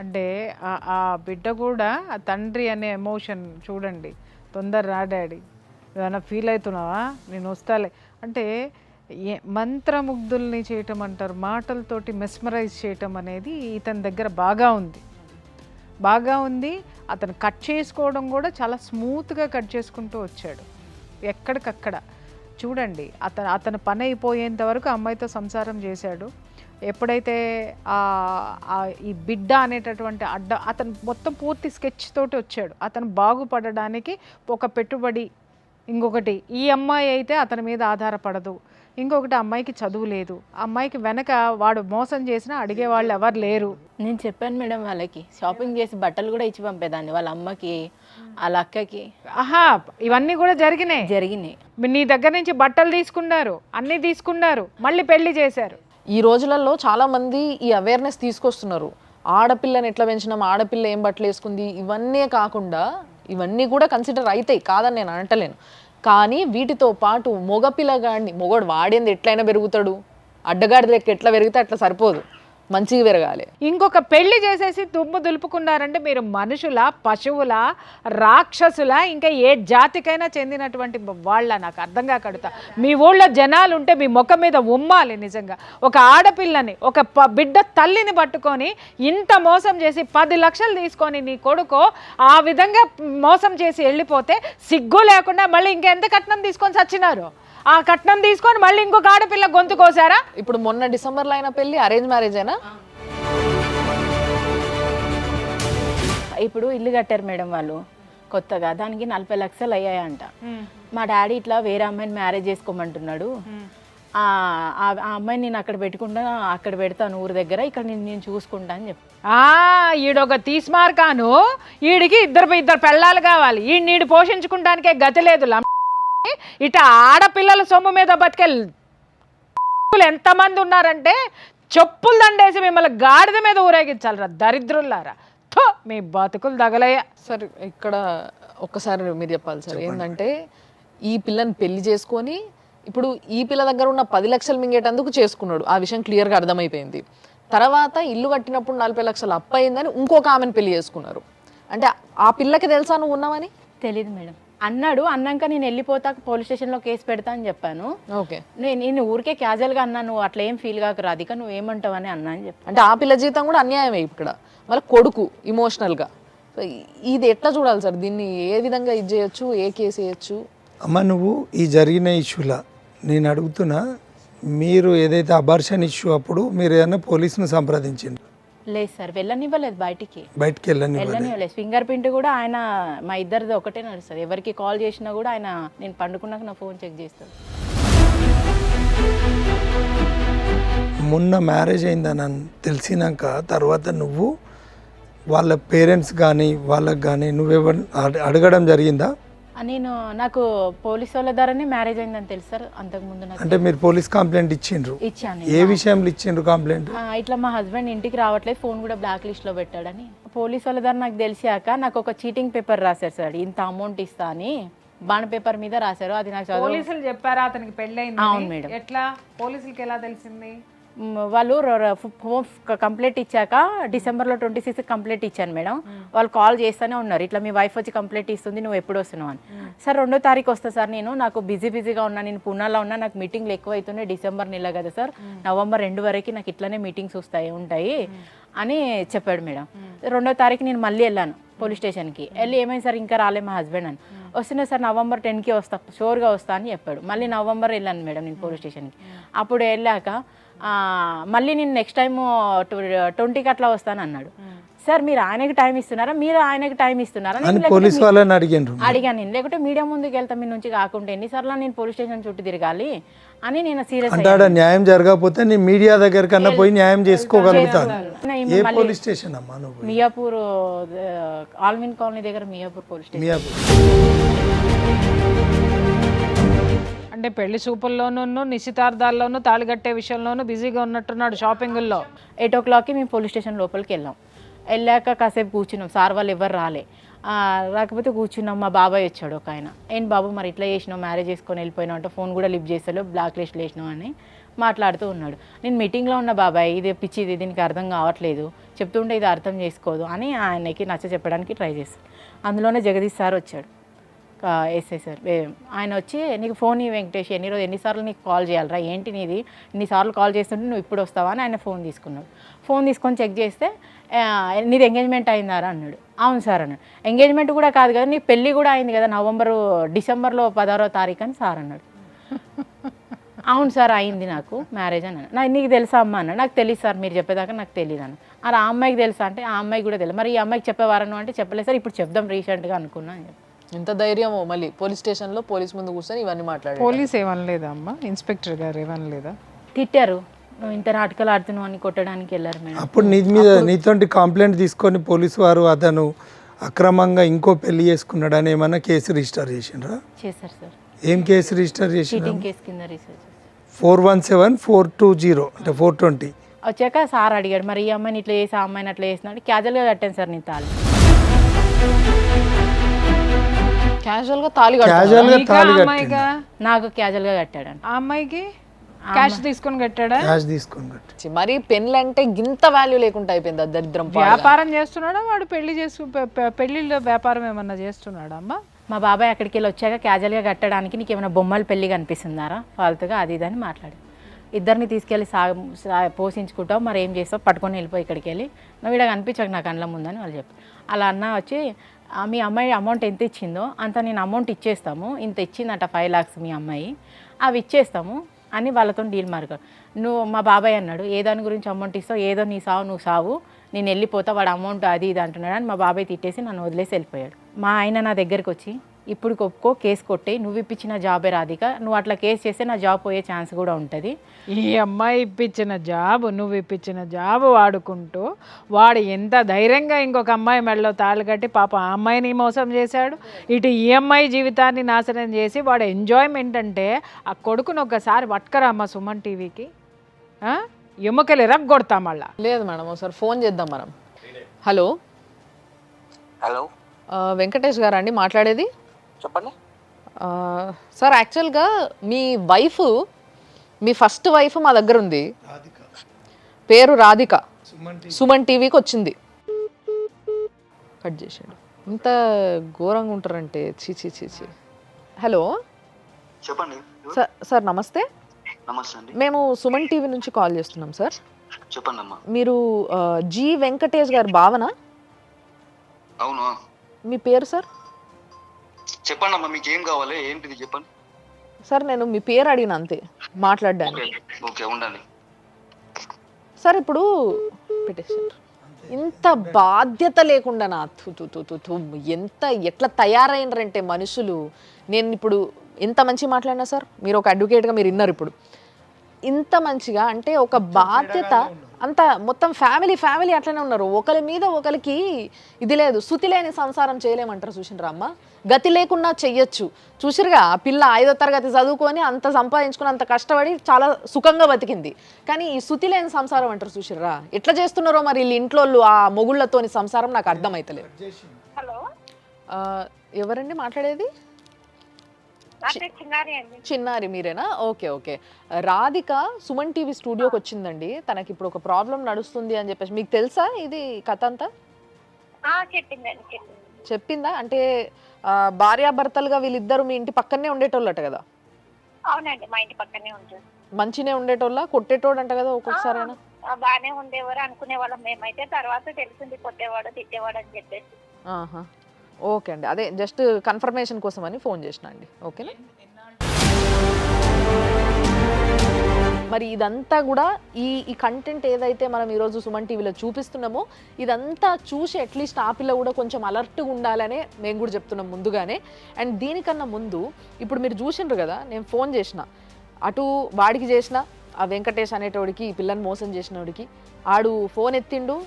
అంటే ఆ బిడ్డ కూడా ఆ తండ్రి అనే ఎమోషన్ చూడండి. తొందర రా డాడీ, ఏమైనా ఫీల్ అవుతున్నావా, నేను వస్తాలే అంటే మంత్రముగ్ధుల్ని చేయటం అంటారు, మాటలతోటి మెస్మరైజ్ చేయటం అనేది ఇతని దగ్గర బాగా ఉంది. అతను కట్ చేసుకోవడం కూడా చాలా స్మూత్గా కట్ చేసుకుంటూ వచ్చాడు. ఎక్కడికక్కడ చూడండి, అతను పని అయిపోయేంత వరకు అమ్మాయితో సంసారం చేశాడు. ఎప్పుడైతే ఈ బిడ్డ అనేటటువంటి అతను మొత్తం పూర్తి స్కెచ్ తోటి వచ్చాడు. అతను బాగుపడడానికి ఒక పెట్టుబడి, ఇంకొకటి ఈ అమ్మాయి అయితే అతని మీద ఆధారపడదు, ఇంకొకటి అమ్మాయికి చదువు లేదు, అమ్మాయికి వెనక వాడు మోసం చేసినా అడిగే వాళ్ళు ఎవరు లేరు. నేను చెప్పాను మేడం, వాళ్ళకి షాపింగ్ చేసి బట్టలు కూడా ఇచ్చి పంపేదాన్ని, వాళ్ళ అమ్మకి వాళ్ళ అక్కకి. ఆహా, ఇవన్నీ కూడా జరిగినాయి. నీ దగ్గర నుంచి బట్టలు తీసుకున్నారు, అన్నీ తీసుకున్నారు, మళ్ళీ పెళ్లి చేశారు. ఈ రోజులలో చాలా మంది ఈ అవేర్నెస్ తీసుకొస్తున్నారు. ఆడపిల్లని ఎట్లా పెంచినాం, ఆడపిల్ల ఏం బట్టలు వేసుకుంది, ఇవన్నీ కాకుండా ఇవన్నీ కూడా కన్సిడర్ అవుతాయి, కాదని నేను అనటలేను. కానీ వీటితో పాటు మొగపిల్లగాడిని, మొగోడు వాడేంది ఎట్లయినా పెరుగుతాడు, అడ్డగాడి లెక్క ఎట్లా పెరిగితే అట్లా సరిపోదు, మంచిగా పెరగాలి. ఇంకొక పెళ్లి చేసేసి దుమ్ము దులుపుకున్నారంటే మీరు మనుషుల, పశువుల, రాక్షసుల, ఇంకా ఏ జాతికైనా చెందినటువంటి వాళ్ళ, నాకు అర్థం కాకడుతా. మీ ఊళ్ళో జనాలు ఉంటే మీ ముఖం మీద ఉమ్మాలి నిజంగా. ఒక ఆడపిల్లని, ఒక బిడ్డ తల్లిని పట్టుకొని ఇంత మోసం చేసి 10 లక్షలు తీసుకొని నీ కొడుకు ఆ విధంగా మోసం చేసి వెళ్ళిపోతే సిగ్గు లేకుండా మళ్ళీ ఇంకెంత కట్నం తీసుకొని చచ్చినారు. ఆ కట్నం తీసుకొని మళ్ళీ ఇంకొక ఆడపిల్ల గొంతు కోసారా? ఇప్పుడు మొన్న డిసెంబర్లో అయిన పెళ్లి అరేంజ్ మ్యారేజ్ అయినా? ఇప్పుడు ఇల్లు కట్టారు మేడం వాళ్ళు కొత్తగా, దానికి 40 లక్షలు అయ్యాయంట. మా డాడీ ఇట్లా వేరే అమ్మాయిని మ్యారేజ్ చేసుకోమంటున్నాడు, ఆ అమ్మాయిని నేను అక్కడ పెట్టుకుంటా, అక్కడ పెడతాను ఊరి దగ్గర, ఇక్కడ నేను చూసుకుంటా అని చెప్పి. ఈడొక తీస్మార్కాను, ఈడికి ఇద్దరు పెళ్ళాలు కావాలి, ఈడు పోషించుకుంటానికే గతి లేదు. ఇట ఆడపిల్లల సొమ్ము మీద బతికే ఎంతమంది ఉన్నారంటే చెప్పులు దండేసి మిమ్మల్ని గాడిద మీద ఊరేగించాలరా దరిద్రులారా. మీ బతుకులు తగలయ్యా. సార్ ఇక్కడ ఒక్కసారి మీరు చెప్పాలి సార్, ఏంటంటే ఈ పిల్లని పెళ్లి చేసుకొని ఇప్పుడు ఈ పిల్ల దగ్గర ఉన్న 10 లక్షలు మింగేటందుకు చేసుకున్నాడు, ఆ విషయం క్లియర్గా అర్థమైపోయింది. తర్వాత ఇల్లు కట్టినప్పుడు 40 లక్షలు అప్పు అయిందని ఇంకొక ఆమెను పెళ్లి చేసుకున్నారు. అంటే ఆ పిల్లకి తెలుసా నువ్వు ఉన్నావని? తెలీదు మేడం. అన్నాక నేను వెళ్ళిపోతా, పోలీస్ స్టేషన్లో కేసు పెడతా అని చెప్పాను. ఓకే, నేను ఊరికే క్యాజువల్గా అన్నా, నువ్వు అట్లా ఏం ఫీల్ కాక రాధిక, నువ్వు ఏమంటావని అన్నా అని చెప్పి. అంటే ఆ పిల్ల జీవితం కూడా అన్యాయమే ఇక్కడ, మళ్ళీ కొడుకు ఇమోషనల్గా. ఇది ఎట్లా చూడాలి సార్, దీన్ని ఏ విధంగా ఇది చేయొచ్చు, ఏ కేసు వేయచ్చు? అమ్మ, నువ్వు ఈ జరిగిన ఇష్యూలా నేను అడుగుతున్నా, మీరు ఏదైతే అబార్షన్ ఇష్యూ అప్పుడు మీరు ఏదైనా పోలీసును సంప్రదించిండ్రు? లేదు సార్, వెళ్ళనివ్వలేదు, బయటికి వెళ్ళనివ్వలేదు. ఫింగర్ ప్రింట్ కూడా ఆయన, మా ఇద్దరిది ఒకటే నడుస్తుంది. ఎవరికి కాల్ చేసినా కూడా ఆయన నేను పండుకున్నాక నా ఫోన్ చెక్ చేస్తాను. మొన్న మ్యారేజ్ అయిందని తెలిసినాక తర్వాత నువ్వు వాళ్ళ పేరెంట్స్ కానీ వాళ్ళకి కానీ నువ్వెవరు అడగడం జరిగిందా? నాకు పోలీస్ వాళ్ళ ద్వారానే మ్యారేజ్ అయిందని తెలుసు సార్. అంతకుముందు అంటే మీరు పోలీస్ కంప్లైంట్ ఇచ్చిండ్రు? ఇచ్చాను. ఏ విషయంలో ఇచ్చిండ్రు కంప్లైంట్? ఇట్లా మా హస్బెండ్ ఇంటికి రావట్లేదు, ఫోన్ కూడా బ్లాక్ లిస్ట్ లో పెట్టాడని. పోలీస్ వాళ్ళ ద్వారా నాకు తెలిసాక నాకు ఒక చీటింగ్ పేపర్ రాశారు సార్, ఇంత అమౌంట్ ఇస్తా అని బాండ్ పేపర్ మీద రాశారు. అది నాకు పోలీసులు చెప్పారా అతనికి పెళ్ళైంది? అవును మేడం. ఎట్లా పోలీసులకి ఎలా తెలిసింది? వాళ్ళు కంప్లైంట్ ఇచ్చాక డిసెంబర్లో 26 కంప్లైంట్ ఇచ్చాను మేడం. వాళ్ళు కాల్ చేస్తూనే ఉన్నారు, ఇట్లా మీ వైఫ్ వచ్చి కంప్లైంట్ ఇస్తుంది, నువ్వు ఎప్పుడు వస్తున్నావు అని. సార్ 2వ తారీఖు వస్తా సార్, నాకు బిజీగా ఉన్నా, నేను పూనాలో ఉన్నా, నాకు మీటింగ్లు ఎక్కువ అవుతున్నాయి, డిసెంబర్ నెల కదా సార్, నవంబర్ 2 వరకు నాకు ఇట్లానే మీటింగ్స్ ఉంటాయి అని చెప్పాడు మేడం. 2వ తారీఖు నేను మళ్ళీ వెళ్ళాను పోలీస్ స్టేషన్కి. వెళ్ళి ఏమైంది సార్ ఇంకా రాలే మా హస్బెండ్ అని. వస్తున్నా సార్, నవంబర్ 10కి వస్తా, షోర్గా వస్తా అని చెప్పాడు. మళ్ళీ నవంబర్ వెళ్ళాను మేడం నేను పోలీస్ స్టేషన్కి. అప్పుడు వెళ్ళాక మళ్ళీ నేను నెక్స్ట్ టైం 20కి అట్లా వస్తాను అన్నాడు. సార్ మీరు ఆయనకి టైం ఇస్తున్నారా, మీరు ఆయనకి టైం ఇస్తున్నారా అడిగాను నేను. లేకుంటే మీడియా ముందుకు వెళ్తా, మీ నుంచి కాకుండా ఎన్నిసార్లు నేను పోలీస్ స్టేషన్ చుట్టూ తిరగాలి అని నేను సీరియస్ అంటే న్యాయం జరగకపోతే నేను మీడియా దగ్గర కన్నా పోయి న్యాయం చేసుకోగలుగుతాను. ఏ పోలీస్ స్టేషన్ అమ్మా నువ్వు? మియాపూర్, ఆల్విన్ కాలనీ దగ్గర మియాపూర్ పోలీస్ స్టేషన్. అంటే పెళ్లి సూపుల్లోనూ, నిశ్చితార్థాల్లోనూ, తాళిగట్టే విషయంలోనూ బిజీగా ఉన్నట్టున్నాడు షాపింగుల్లో. 8 o'clockకి మేము పోలీస్ స్టేషన్ లోపలికి వెళ్ళాం. వెళ్ళాక కాసేపు కూర్చున్నాం, సార్ వాళ్ళు ఎవరు రాకపోతే కూర్చున్నాం. మా బాబాయ్ వచ్చాడు ఒక ఆయన. ఏంటి బాబు మరి ఇట్లా చేసినావు, మ్యారేజ్ చేసుకొని వెళ్ళిపోయినావు అంటే, ఫోన్ కూడా లిఫ్ట్ చేస్తాడు, బ్లాక్ లిస్ట్ వేసినావు అని. మాట్లాడుతూ ఉన్నాడు. నేను మీటింగ్లో ఉన్న బాబాయ్, ఇది పిచ్చిది, దీనికి అర్థం కావట్లేదు, చెప్తుంటే ఇది అర్థం చేసుకోదు అని ఆయనకి నచ్చ చెప్పడానికి ట్రై చేస్తాను. అందులోనే జగదీష్ సార్ వచ్చాడు, ఎస్ఐ సార్. ఆయన వచ్చి నీకు ఫోన్ ఈ వెంకటేష్ ఎన్నిసార్లు నీకు కాల్ చేయాలరా, ఏంటి నీది, ఇన్నిసార్లు కాల్ చేస్తుంటే నువ్వు ఇప్పుడు వస్తావా అని ఆయన ఫోన్ తీసుకున్నాడు. ఫోన్ తీసుకొని చెక్ చేస్తే నీది ఎంగేజ్మెంట్ అయిందారా అన్నాడు. అవును సార్ అన్నాడు. ఎంగేజ్మెంట్ కూడా కాదు కదా, నీ పెళ్ళి కూడా అయింది కదా డిసెంబర్లో 16వ తారీఖు అని సార్ అన్నాడు. అవును సార్ అయింది నాకు మ్యారేజ్ అని అన్నాడు. నీకు తెలుసా అమ్మ అన్నాడు. నాకు తెలియదు సార్, మీరు చెప్పేదాకా నాకు తెలియదు అన్న. అలా ఆ అమ్మాయికి తెలుసా అంటే ఆ అమ్మాయికి కూడా తెలియదు. మరి ఈ అమ్మాయికి చెప్పేవారను అంటే చెప్పలేదు సార్, ఇప్పుడు చెప్దాం రీసెంట్గా అనుకున్నా అని చెప్పి. ఎంత ధైర్యమో మళ్ళీ పోలీస్ స్టేషన్లో పోలీస్ ముందు కూర్చొని ఇవన్నీ మాట్లాడారు. పోలీస్ ఏమనలేదా అమ్మ, ఇన్స్పెక్టర్ గారు ఏమనలేదా? తిట్టారు, నువ్వు ఇంత నాటకాలు ఆడుతున్నావు అని కొట్టడానికి వెళ్ళారు మేడం. అప్పుడు నీ మీద నీతోటి కంప్లైంట్ తీసుకొని పోలీసు వారు అతను అక్రమంగా ఇంకో పెళ్లి చేసుకున్నాడు అని ఏమన్నా కేసు రిజిస్టర్ చేసిండ్రా? చేశారు సార్. ఏం కేసు రిజిస్టర్ చేసిండ్రా? చీటింగ్ కేసు కింద రీసెర్చ్ 417420 అంటే 420. వచ్చాక సార్ అడిగాడు, మరి ఈ అమ్మాయిని ఇట్లా చేసి ఆ అమ్మాయిని అట్లా చేసినాడు. క్యాజువల్గా కట్టాను సార్ నేను తాళి. క్యాజువల్గా తాళి కట్టారు. క్యాజువల్గా తాళి అమ్మాయిగా నాకు క్యాజువల్గా కట్టాడు. ఆ అమ్మాయికి క్యాష్ తీసుకొని కట్టాడా? క్యాష్ తీసుకొని కట్టి. మరి పెళ్ళంటే గింత వాల్యూ లేకుండా అయిపోయింది ఆ దరిద్రం. వ్యాపారం చేస్తున్నాడా వాడు? పెళ్లిలో వ్యాపారం ఏమన్నా చేస్తున్నాడా అమ్మ? మా బాబాయ్ అక్కడికి వెళ్ళి వచ్చాక క్యాజువల్గా కట్టడానికి నీకు ఏమైనా బొమ్మలు పెళ్ళి కనిపిస్తుందారా ఫాల్తుగా అది ఇది అని మాట్లాడు. ఇద్దరిని తీసుకెళ్ళి పోషించుకుంటావు, మరి ఏం చేస్తావు, పట్టుకొని వెళ్ళిపోయి ఇక్కడికి వెళ్ళి, నువ్వు ఇక్కడ కనిపించక నా కళ్ళ ముందని వాళ్ళు చెప్పి. అలా అన్న వచ్చి మీ అమ్మాయి అమౌంట్ ఎంత ఇచ్చిందో అంత నేను అమౌంట్ ఇచ్చేస్తాము, ఇంత ఇచ్చిందంట 5 lakhs మీ అమ్మాయి, అవి ఇచ్చేస్తాము అని వాళ్ళతో డీల్ మార్గాడు. నువ్వు మా బాబాయ్ అన్నాడు, ఏ దాని గురించి అమౌంట్ ఇస్తావు, ఏదో నీ సావు నువ్వు సావు, నేను వెళ్ళిపోతా, వాడు అమౌంట్ అది ఇది అంటున్నాడు అని మా బాబాయ్ తిట్టేసి నన్ను వదిలేసి వెళ్ళిపోయాడు. మా ఆయన నా దగ్గరికి వచ్చి ఇప్పుడు ఒప్పుకో, కేసు కొట్టే, నువ్వు ఇప్పించిన జాబే రాధిక, నువ్వు అట్లా కేసు చేస్తే నా జాబ్ పోయే ఛాన్స్ కూడా ఉంటుంది. ఈ అమ్మాయి ఇప్పించిన జాబ్, నువ్వు ఇప్పించిన జాబ్ వాడుకుంటూ వాడు ఎంత ధైర్యంగా ఇంకొక అమ్మాయి మెడలో తాళ్ళు కట్టి పాప ఆ అమ్మాయిని మోసం చేశాడు, ఇటు ఈ అమ్మాయి జీవితాన్ని నాశనం చేసి వాడు ఎంజాయ్మెంట్ అంటే ఆ కొడుకును ఒకసారి పట్టుకరామ్మ సుమన్ టీవీకి, ఎముకలు ఎరగొడతా మళ్ళా. లేదు మేడం, ఒకసారి ఫోన్ చేద్దాం మనం. హలో హలో వెంకటేష్ గారు అండి మాట్లాడేది? చెప్పండి సార్, యాక్చువల్గా మీ వైఫ్, మీ ఫస్ట్ వైఫ్ మా దగ్గర ఉంది, పేరు రాధిక, సుమన్ టీవీకి వచ్చింది. కట్ చేసాడు. ఇంత ఘోరంగా ఉంటారంటే చీ చీ చీ చీ. హలో చెప్పండి సార్ నమస్తే. నమస్తే అండి. మేము సుమన్ టీవీ నుంచి కాల్ చేస్తున్నాం సార్. చెప్పండి అమ్మా. మీరు జి వెంకటేష్ గారు భావన? అవును. మీ పేరు సార్? చెప్పండి అమ్మా, మీకు ఏం కావాలి, ఏంటిది చెప్పండి సార్. నేను మీ పేరు అడిగిన అంతే మాట్లాడడానికి. ఓకే ఉండండి సార్. ఇప్పుడు పెట్టేసారు. ఇంత బాధ్యత లేకుండా నా ఎంత ఎట్లా తయారైనరంటే మనుషులు. నేను ఇప్పుడు ఎంత మంచి మాట్లాడినా సార్, మీరు ఒక అడ్వకేట్గా మీరు విన్నారు. ఇప్పుడు ఇంత మంచిగా అంటే ఒక బాధ్యత అంత మొత్తం ఫ్యామిలీ అట్లనే ఉన్నారు. ఒకరి మీద ఒకరికి ఇది లేదు, శృతి లేని సంసారం చేయలేమంటారు. చూసినరా అమ్మ, గతి లేకుండా చెయ్యొచ్చు. చూసిరుగా ఆ పిల్ల 5వ తరగతి చదువుకొని అంత సంపాదించుకుని అంత కష్టపడి చాలా సుఖంగా బతికింది. కానీ ఈ శృతి లేని సంసారం అంటారు. చూసిర్రా ఎట్లా చేస్తున్నారో మరి వీళ్ళు ఇంట్లో ఆ మొగుళ్ళతోని సంసారం నాకు అర్థమైతలేదు. హలో ఎవరండి మాట్లాడేది? చిన్నారి మీరేనా? Okay okay. Radhika Suman TV స్టూడియోకి వచ్చిందండి. తనకి ఇప్పుడు ఒక ప్రాబ్లం నడుస్తుంది అని చెప్పేసి. మీకు తెలుసా ఇది కథ అంతా? చెప్పిందా? అంటే భార్యాభర్తలుగా వీళ్ళిద్దరు మీ ఇంటి పక్కనే ఉండేటోళ్ళట కదా? అవునండి, మా ఇంటి పక్కనే ఉంటారు. మంచినే ఉండేటోళ్ళ? కొట్టేటోడు అంట కదా ఒక్కొక్కసారి? బాగానే ఉండేవారు అనుకునే వాళ్ళం మేమైతే. తర్వాత తెలిసింది కొట్టేవాడు తిట్టేవాడు అని చెప్పేసి. ఓకే అండి, అదే జస్ట్ కన్ఫర్మేషన్ కోసం అని ఫోన్ చేసిన అండి. ఓకేనా? మరి ఇదంతా కూడా ఈ కంటెంట్ ఏదైతే మనం ఈరోజు సుమన్ టీవీలో చూపిస్తున్నామో ఇదంతా చూసి అట్లీస్ట్ ఆ పిల్ల కూడా కొంచెం అలర్ట్గా ఉండాలనే మేము కూడా చెప్తున్నాం ముందుగానే. అండ్ దీనికన్నా ముందు ఇప్పుడు మీరు చూసిండ్రు కదా, నేను ఫోన్ చేసిన, అటు వాడికి చేసిన, ఆ వెంకటేష్ అనేటోడికి, ఈ పిల్లని మోసం చేసినోడికి. ఆడు ఫోన్ ఎత్తిండు,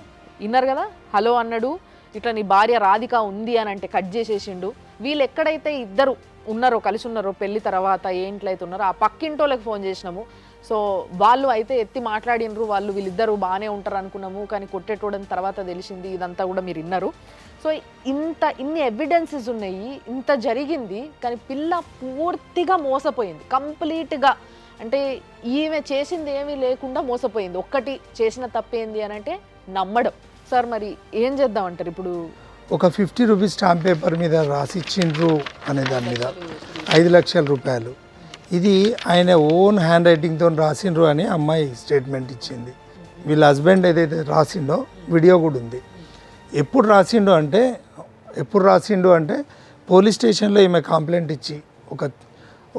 విన్నారు కదా, హలో అన్నాడు, ఇట్లా నీ భార్య రాధిక ఉంది అని అంటే కట్ చేసేసిండు. వీళ్ళు ఎక్కడైతే ఇద్దరు ఉన్నారో, కలిసి ఉన్నారో పెళ్లి తర్వాత ఏ ఇంట్లో అయితే ఉన్నారో ఆ పక్కింటోళ్ళకి ఫోన్ చేసినాము. సో వాళ్ళు అయితే ఎత్తి మాట్లాడినరు, వీళ్ళిద్దరూ బాగానే ఉంటారు అనుకున్నాము, కానీ కొట్టేటోడని తర్వాత తెలిసింది. ఇదంతా కూడా మీరు విన్నారు. సో ఇన్ని ఎవిడెన్సెస్ ఉన్నాయి, ఇంత జరిగింది, కానీ పిల్ల పూర్తిగా మోసపోయింది కంప్లీట్గా. అంటే ఈమె చేసింది ఏమీ లేకుండా మోసపోయింది. ఒక్కటి చేసిన తప్పేంది అని అంటే నమ్మడం. సార్ మరి ఏం చేద్దాం అంటారు ఇప్పుడు? ఒక 50 రూపీస్ స్టాంప్ పేపర్ మీద రాసిచ్చిండ్రు అనే దాని మీద 5 లక్షల రూపాయలు, ఇది ఆయన ఓన్ హ్యాండ్ రైటింగ్తో రాసిండ్రు అని అమ్మాయి స్టేట్మెంట్ ఇచ్చింది. వీళ్ళ హస్బెండ్ ఏదైతే రాసిండో వీడియో కూడా ఉంది. ఎప్పుడు రాసిండు అంటే పోలీస్ స్టేషన్లో ఈమె కంప్లైంట్ ఇచ్చి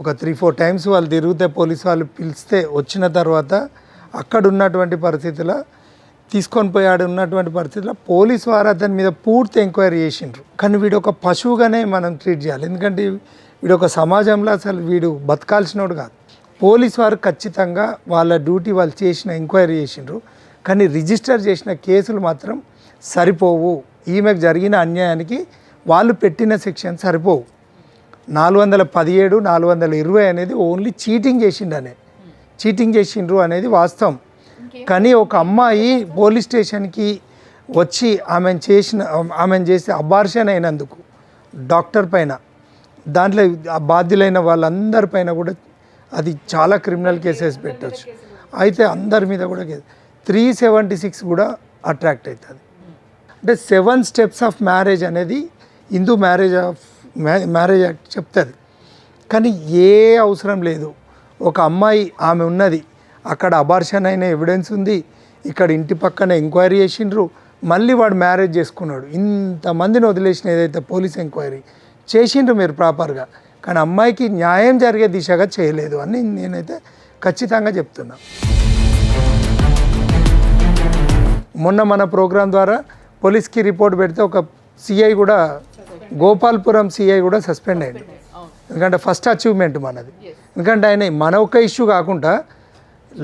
ఒక 3-4 టైమ్స్ వాళ్ళు తిరిగితే పోలీస్ వాళ్ళు పిలిస్తే వచ్చిన తర్వాత అక్కడ ఉన్నటువంటి పరిస్థితుల్లో తీసుకొని పోయాడు ఉన్నటువంటి పరిస్థితుల్లో పోలీస్ వారు అతని మీద పూర్తి ఎంక్వైరీ చేసిండ్రు. కానీ వీడు ఒక పశువుగానే మనం ట్రీట్ చేయాలి. ఎందుకంటే వీడు ఒక సమాజంలో అసలు వీడు బతకాల్సినోడు కాదు. పోలీస్ వారు ఖచ్చితంగా వాళ్ళ డ్యూటీ వాళ్ళు చేసిన ఎంక్వైరీ చేసిండ్రు. కానీ రిజిస్టర్ చేసిన కేసులు మాత్రం సరిపోవు. ఈమెకు జరిగిన అన్యాయానికి వాళ్ళు పెట్టిన సెక్షన్ సరిపోవు. 417, 420 అనేది ఓన్లీ చీటింగ్ చేసిండ్రు అనేది వాస్తవం. కానీ ఒక అమ్మాయి పోలీస్ స్టేషన్కి వచ్చి ఆమెను చేసి అబార్షన్ అయినందుకు డాక్టర్ పైన, దాంట్లో బాధ్యులైన వాళ్ళందరిపైన కూడా అది చాలా క్రిమినల్ కేసెస్ పెట్టవచ్చు. అయితే అందరి మీద కూడా 376 కూడా అట్రాక్ట్ అవుతుంది. అంటే 7 స్టెప్స్ ఆఫ్ మ్యారేజ్ అనేది హిందూ మ్యారేజ్ యాక్ట్ చెప్తుంది. కానీ ఏ అవసరం లేదు. ఒక అమ్మాయి ఆమె ఉన్నది, అక్కడ అబార్షన్ అయిన ఎవిడెన్స్ ఉంది, ఇక్కడ ఇంటి పక్కన ఎంక్వైరీ చేసిండ్రు, మళ్ళీ వాడు మ్యారేజ్ చేసుకున్నాడు. ఇంతమందిని వదిలేసిన ఏదైతే పోలీస్ ఎంక్వైరీ చేసిండ్రు మీరు ప్రాపర్గా, కానీ అమ్మాయికి న్యాయం జరిగే దిశగా చేయలేదు అని నేనైతే ఖచ్చితంగా చెప్తున్నా. మొన్న మన ప్రోగ్రాం ద్వారా పోలీస్కి రిపోర్ట్ పెడితే ఒక సిఐ కూడా, గోపాల్పురం సిఐ కూడా సస్పెండ్ అయ్యాడు. ఎందుకంటే ఫస్ట్ అచీవ్మెంట్ మనది. ఎందుకంటే ఆయన మన ఒక ఇష్యూ కాకుండా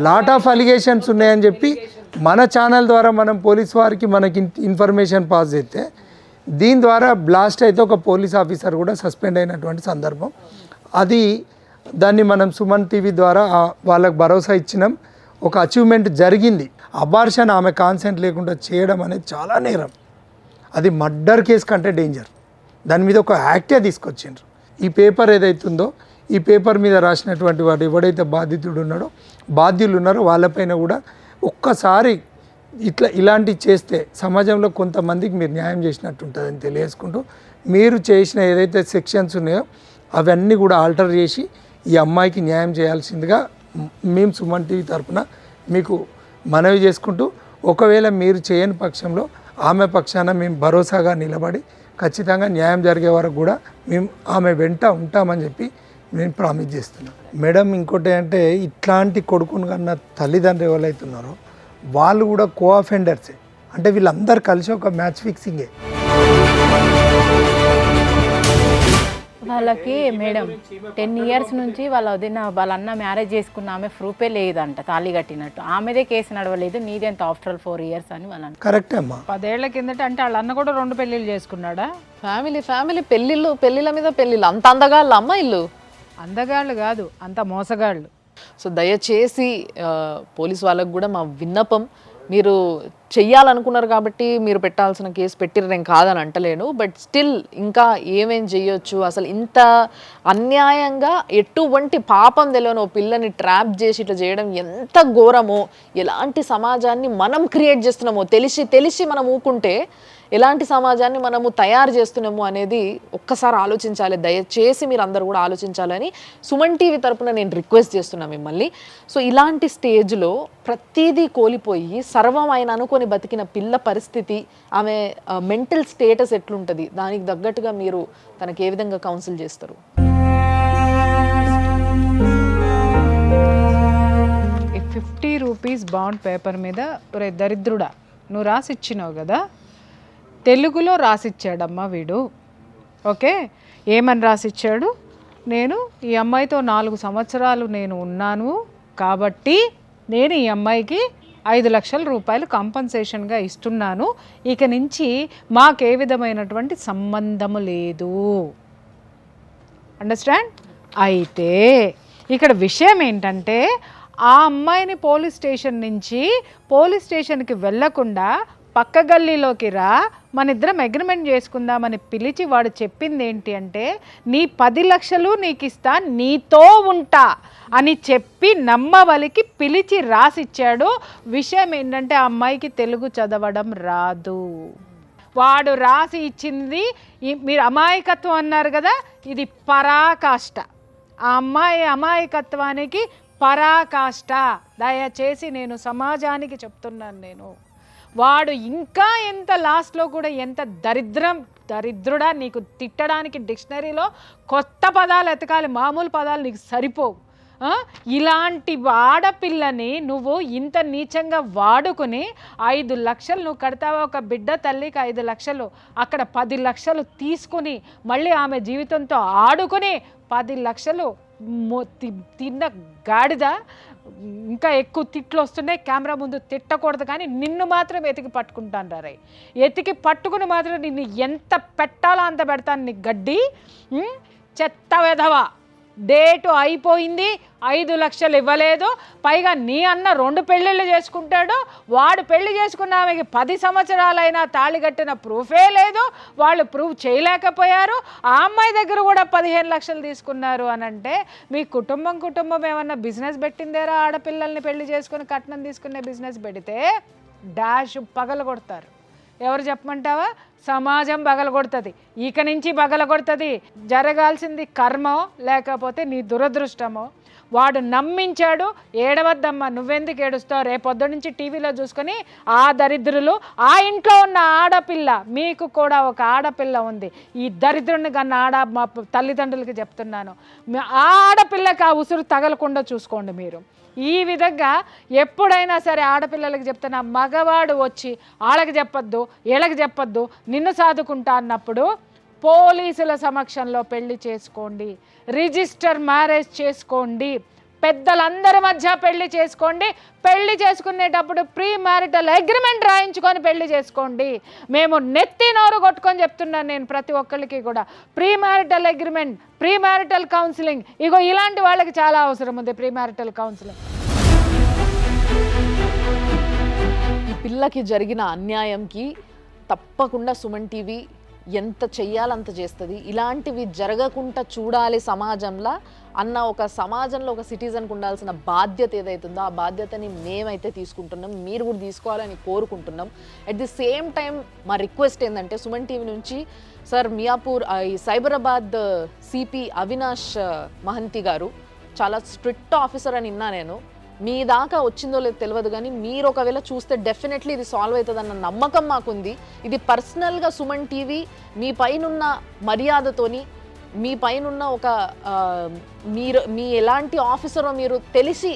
లాట్ ఆఫ్ అలిగేషన్స్ ఉన్నాయని చెప్పి మన ఛానల్ ద్వారా మనం పోలీస్ వారికి మనకి ఇన్ఫర్మేషన్ పాస్ చేస్తే దీని ద్వారా బ్లాస్ట్ అయితే ఒక పోలీస్ ఆఫీసర్ కూడా సస్పెండ్ అయినటువంటి సందర్భం. దాన్ని మనం సుమన్ టీవీ ద్వారా వాళ్ళకు భరోసా ఇచ్చినాం. ఒక అచీవ్మెంట్ జరిగింది. అబార్షన్ ఆమె కాన్సెంట్ లేకుండా చేయడం అనేది చాలా నేరం. అది మర్డర్ కేసు కంటే డేంజర్. దాని మీద ఒక యాక్టే తీసుకొచ్చిండ్రు. ఈ పేపర్ ఏదైతుందో ఈ పేపర్ మీద రాసినటువంటి వాడు ఎవడైతే బాధ్యులు ఉన్నారో వాళ్ళపైన కూడా ఒక్కసారి ఇలాంటివి చేస్తే సమాజంలో కొంతమందికి మీరు న్యాయం చేసినట్టు ఉంటుందని తెలియజేసుకుంటూ, మీరు చేసిన ఏదైతే సెక్షన్స్ ఉన్నాయో అవన్నీ కూడా ఆల్టర్ చేసి ఈ అమ్మాయికి న్యాయం చేయాల్సిందిగా మేము సుమన్ టీవీ తరఫున మీకు మనవి చేసుకుంటూ, ఒకవేళ మీరు చేయని పక్షంలో ఆమె పక్షాన మేము భరోసాగా నిలబడి ఖచ్చితంగా న్యాయం జరిగే వరకు కూడా మేము ఆమె వెంట ఉంటామని చెప్పి నేను ప్రామిస్ చేస్తున్నాను. మేడం, ఇంకోటి అంటే ఇట్లాంటి కొడుకును కన్నా తల్లిదండ్రులు ఎవరైతున్నారో వాళ్ళు కూడా కో-అఫెండర్సే. అంటే వీళ్ళందరూ కలిసి ఒక మ్యాచ్ ఫిక్సింగే. వాళ్ళకి మేడం 10 ఇయర్స్ నుంచి వాళ్ళ అన్న మ్యారేజ్ చేసుకున్న ఆమె ప్రూఫే లేదంట, తాళి కట్టినట్టు. ఆమెదే కేసు నడవలేదు, నీదెంత ఆఫ్టర్ 4 ఇయర్స్ అని వాళ్ళ కరెక్టే అమ్మా. 10 ఏళ్ల కిందట అంటే వాళ్ళ అన్న కూడా 2 పెళ్ళిళ్ళు చేసుకున్నాడా? ఫ్యామిలీ పెళ్ళిళ్ళ మీద పెళ్ళిళ్ళు. అంత అందగాళ్ళ అమ్మాయిలు? అందగాళ్ళు కాదు, అంత మోసగాళ్ళు. సో దయచేసి పోలీస్ వాళ్ళకు కూడా మా విన్నపం, మీరు చెయ్యాలనుకున్నారు కాబట్టి మీరు పెట్టాల్సిన కేసు పెట్టిర్రు, నేను కాదని అంటలేను. బట్ స్టిల్ ఇంకా ఏమేం చెయ్యొచ్చు? అసలు ఇంత అన్యాయంగా ఎటువంటి పాపం తెలియని ఓ పిల్లని ట్రాప్ చేసి ఇట్లా చేయడం ఎంత ఘోరమో, ఎలాంటి సమాజాన్ని మనం క్రియేట్ చేస్తున్నామో తెలిసి మనం ఊకుంటే ఎలాంటి సమాజాన్ని మనము తయారు చేస్తున్నాము అనేది ఒక్కసారి ఆలోచించాలి. దయచేసి మీరు అందరూ కూడా ఆలోచించాలని సుమన్ టీవీ తరపున నేను రిక్వెస్ట్ చేస్తున్నాను మిమ్మల్ని. సో ఇలాంటి స్టేజ్లో ప్రతిదీ కోల్పోయి సర్వం ఆయన అనుకొని బతికిన పిల్ల పరిస్థితి, ఆమె మెంటల్ స్టేటస్ ఎట్లుంటుంది, దానికి తగ్గట్టుగా మీరు తనకి ఏ విధంగా కౌన్సిల్ చేస్తారు? ఈ 50 రూపీస్ బాండ్ పేపర్ మీద ఒరే దరిద్రుడా నువ్వు రాసిచ్చినావు కదా, తెలుగులో రాసిచ్చాడమ్మా వీడు. ఓకే, ఏమని రాసిచ్చాడు? నేను ఈ అమ్మాయితో 4 సంవత్సరాలు నేను ఉన్నాను కాబట్టి నేను ఈ అమ్మాయికి 5 లక్షల రూపాయలు కాంపన్సేషన్గా ఇస్తున్నాను, ఇక నుంచి మాకే విధమైనటువంటి సంబంధము లేదు. అండర్స్టాండ్? అయితే ఇక్కడ విషయం ఏంటంటే ఆ అమ్మాయిని పోలీస్ స్టేషన్ నుంచి పోలీస్ స్టేషన్కి వెళ్ళకుండా పక్క గల్లీలోకి రా, మన ఇద్దరం అగ్రిమెంట్ చేసుకుందామని పిలిచి వాడు చెప్పింది ఏంటి అంటే, నీ 10 లక్షలు నీకు ఇస్తా, నీతో ఉంటా అని చెప్పి నమ్మవలికి పిలిచి రాసిచ్చాడు. విషయం ఏంటంటే ఆ అమ్మాయికి తెలుగు చదవడం రాదు. వాడు రాసి ఇచ్చింది, మీరు అమాయకత్వం అన్నారు కదా, ఇది పరాకాష్ట. ఆ అమ్మాయి అమాయకత్వానికి పరాకాష్ట. దయచేసి నేను సమాజానికి చెప్తున్నాను. వాడు ఇంకా ఎంత లాస్ట్లో కూడా ఎంత దరిద్రుడా, నీకు తిట్టడానికి డిక్షనరీలో కొత్త పదాలు ఎతకాలి, మామూలు పదాలు నీకు సరిపోవు. ఇలాంటి ఆడపిల్లని నువ్వు ఇంత నీచంగా వాడుకుని 5 లక్షలు నువ్వు కడతావా? ఒక బిడ్డ తల్లికి 5 లక్షలు, అక్కడ 10 లక్షలు తీసుకుని మళ్ళీ ఆమె జీవితంతో ఆడుకుని 10 లక్షలు తిన్న గాడిద. ఇంకా ఎక్కువ తిట్లు వస్తున్నాయి, కెమెరా ముందు తిట్టకూడదు, కానీ నిన్ను మాత్రం ఎతికి పట్టుకుంటాను రా. ఎతికి పట్టుకుని మాత్రం నిన్ను ఎంత పెట్టాలో అంత పెడతాను. నీ గడ్డి చెత్త వెధవా. డేటు అయిపోయింది, 5 లక్షలు ఇవ్వలేదు. పైగా నీ అన్న 2 పెళ్ళిళ్ళు చేసుకుంటాడు. వాడు పెళ్లి చేసుకున్న ఆమెకి 10 సంవత్సరాలైనా తాళి కట్టిన ప్రూఫే లేదు. వాళ్ళు ప్రూఫ్ చేయలేకపోయారు. ఆ అమ్మాయి దగ్గర కూడా 15 లక్షలు తీసుకున్నారు అని అంటే మీ కుటుంబం ఏమన్నా బిజినెస్ పెట్టిందేరా? ఆడపిల్లల్ని పెళ్లి చేసుకుని కట్నం తీసుకునే బిజినెస్ పెడితే డాష్ పగల కొడతారు. ఎవరు చెప్పమంటావా? సమాజం పగలగొడుతుంది. ఇక నుంచి పగలగొడుతుంది. జరగాల్సింది కర్మో లేకపోతే నీ దురదృష్టమో. వాడు నమ్మించాడు. ఏడవద్దమ్మా, నువ్వెందుకు ఏడుస్తావు? రేపొద్దు నుంచి టీవీలో చూసుకొని ఆ దరిద్రులు, ఆ ఇంట్లో ఉన్న ఆడపిల్ల, మీకు కూడా ఒక ఆడపిల్ల ఉంది, ఈ దరిద్రుని కన్నా మా తల్లిదండ్రులకి చెప్తున్నాను, ఆ ఆడపిల్లకి ఆ ఉసురు తగలకుండా చూసుకోండి మీరు. ఈ విధంగా ఎప్పుడైనా సరే ఆడపిల్లలకి చెప్తున్నా, మగవాడు వచ్చి వాళ్ళకి చెప్పొద్దు, వీళ్ళకి చెప్పొద్దు, నిన్ను సాదుకుంటా అన్నప్పుడు పోలీసుల సమక్షంలో పెళ్లి చేసుకోండి, రిజిస్టర్ మ్యారేజ్ చేసుకోండి, పెద్దలందరి మధ్య పెళ్లి చేసుకోండి. పెళ్లి చేసుకునేటప్పుడు ప్రీ మ్యారిటల్ అగ్రిమెంట్ రాయించుకొని పెళ్లి చేసుకోండి. మేము నెత్తి నోరు కొట్టుకొని చెప్తున్నాను నేను ప్రతి ఒక్కరికి కూడా. Pre marital agreement, pre marital counselling, ego ఇలాంటి వాళ్ళకి చాలా అవసరం ఉంది ప్రీ మ్యారిటల్ కౌన్సిలింగ్. ఈ పిల్లకి జరిగిన అన్యాయంకి తప్పకుండా సుమన్ టీవీ ఎంత చెయ్యాలంత చేస్తుంది. ఇలాంటివి జరగకుండా చూడాలి సమాజంలో అన్న ఒక సమాజంలో ఒక సిటిజన్కి ఉండాల్సిన బాధ్యత ఏదైతుందో ఆ బాధ్యతని మేమైతే తీసుకుంటున్నాం, మీరు కూడా తీసుకోవాలని కోరుకుంటున్నాం. అట్ ది సేమ్ టైం మా రిక్వెస్ట్ ఏంటంటే సుమన్ టీవీ నుంచి సార్, మియాపూర్ ఈ సైబరాబాద్ సిపి అవినాష్ మహంతి గారు చాలా స్ట్రిక్ట్ ఆఫీసర్ అని విన్నా నేను. మీ దాకా వచ్చిందో లేదో తెలియదు, కానీ మీరు ఒకవేళ చూస్తే డెఫినెట్లీ ఇది సాల్వ్ అవుతుందన్న నమ్మకం మాకుంది. ఇది పర్సనల్గా సుమన్ టీవీ మీ పైనున్న మర్యాదతోని, మీ పైనున్న ఒక మీ ఎలాంటి ఆఫీసరో మీరు తెలిసి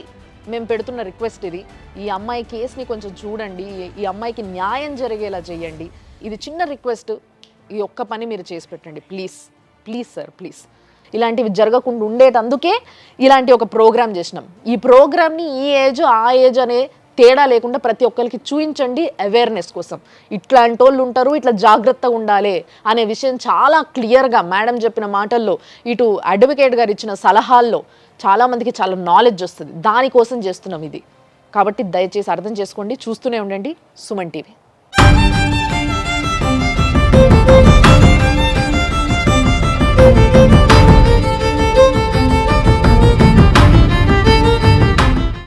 మేము పెడుతున్న రిక్వెస్ట్ ఇది. ఈ అమ్మాయి కేసుని కొంచెం చూడండి, ఈ అమ్మాయికి న్యాయం జరిగేలా చేయండి. ఇది చిన్న రిక్వెస్ట్, ఈ ఒక్క పని మీరు చేసి పెట్టండి ప్లీజ్. Please sir, please. ఇలాంటివి జరగకుండా ఉండేటందుకే ఇలాంటి ఒక ప్రోగ్రామ్ చేసినాం. ఈ ప్రోగ్రామ్ని ఈ ఏజ్ ఆ ఏజ్ అనే తేడా లేకుండా ప్రతి ఒక్కరికి చూపించండి అవేర్నెస్ కోసం. ఇట్లాంటి వాళ్ళు ఉంటారు, ఇట్లా జాగ్రత్తగా ఉండాలి అనే విషయం చాలా క్లియర్గా మేడం చెప్పిన మాటల్లో, ఇటు అడ్వకేట్ గారు ఇచ్చిన సలహాల్లో చాలామందికి చాలా నాలెడ్జ్ వస్తుంది. దానికోసం చేస్తున్నాం ఇది. కాబట్టి దయచేసి అర్థం చేసుకోండి, చూస్తూనే ఉండండి సుమన్ టీవీ.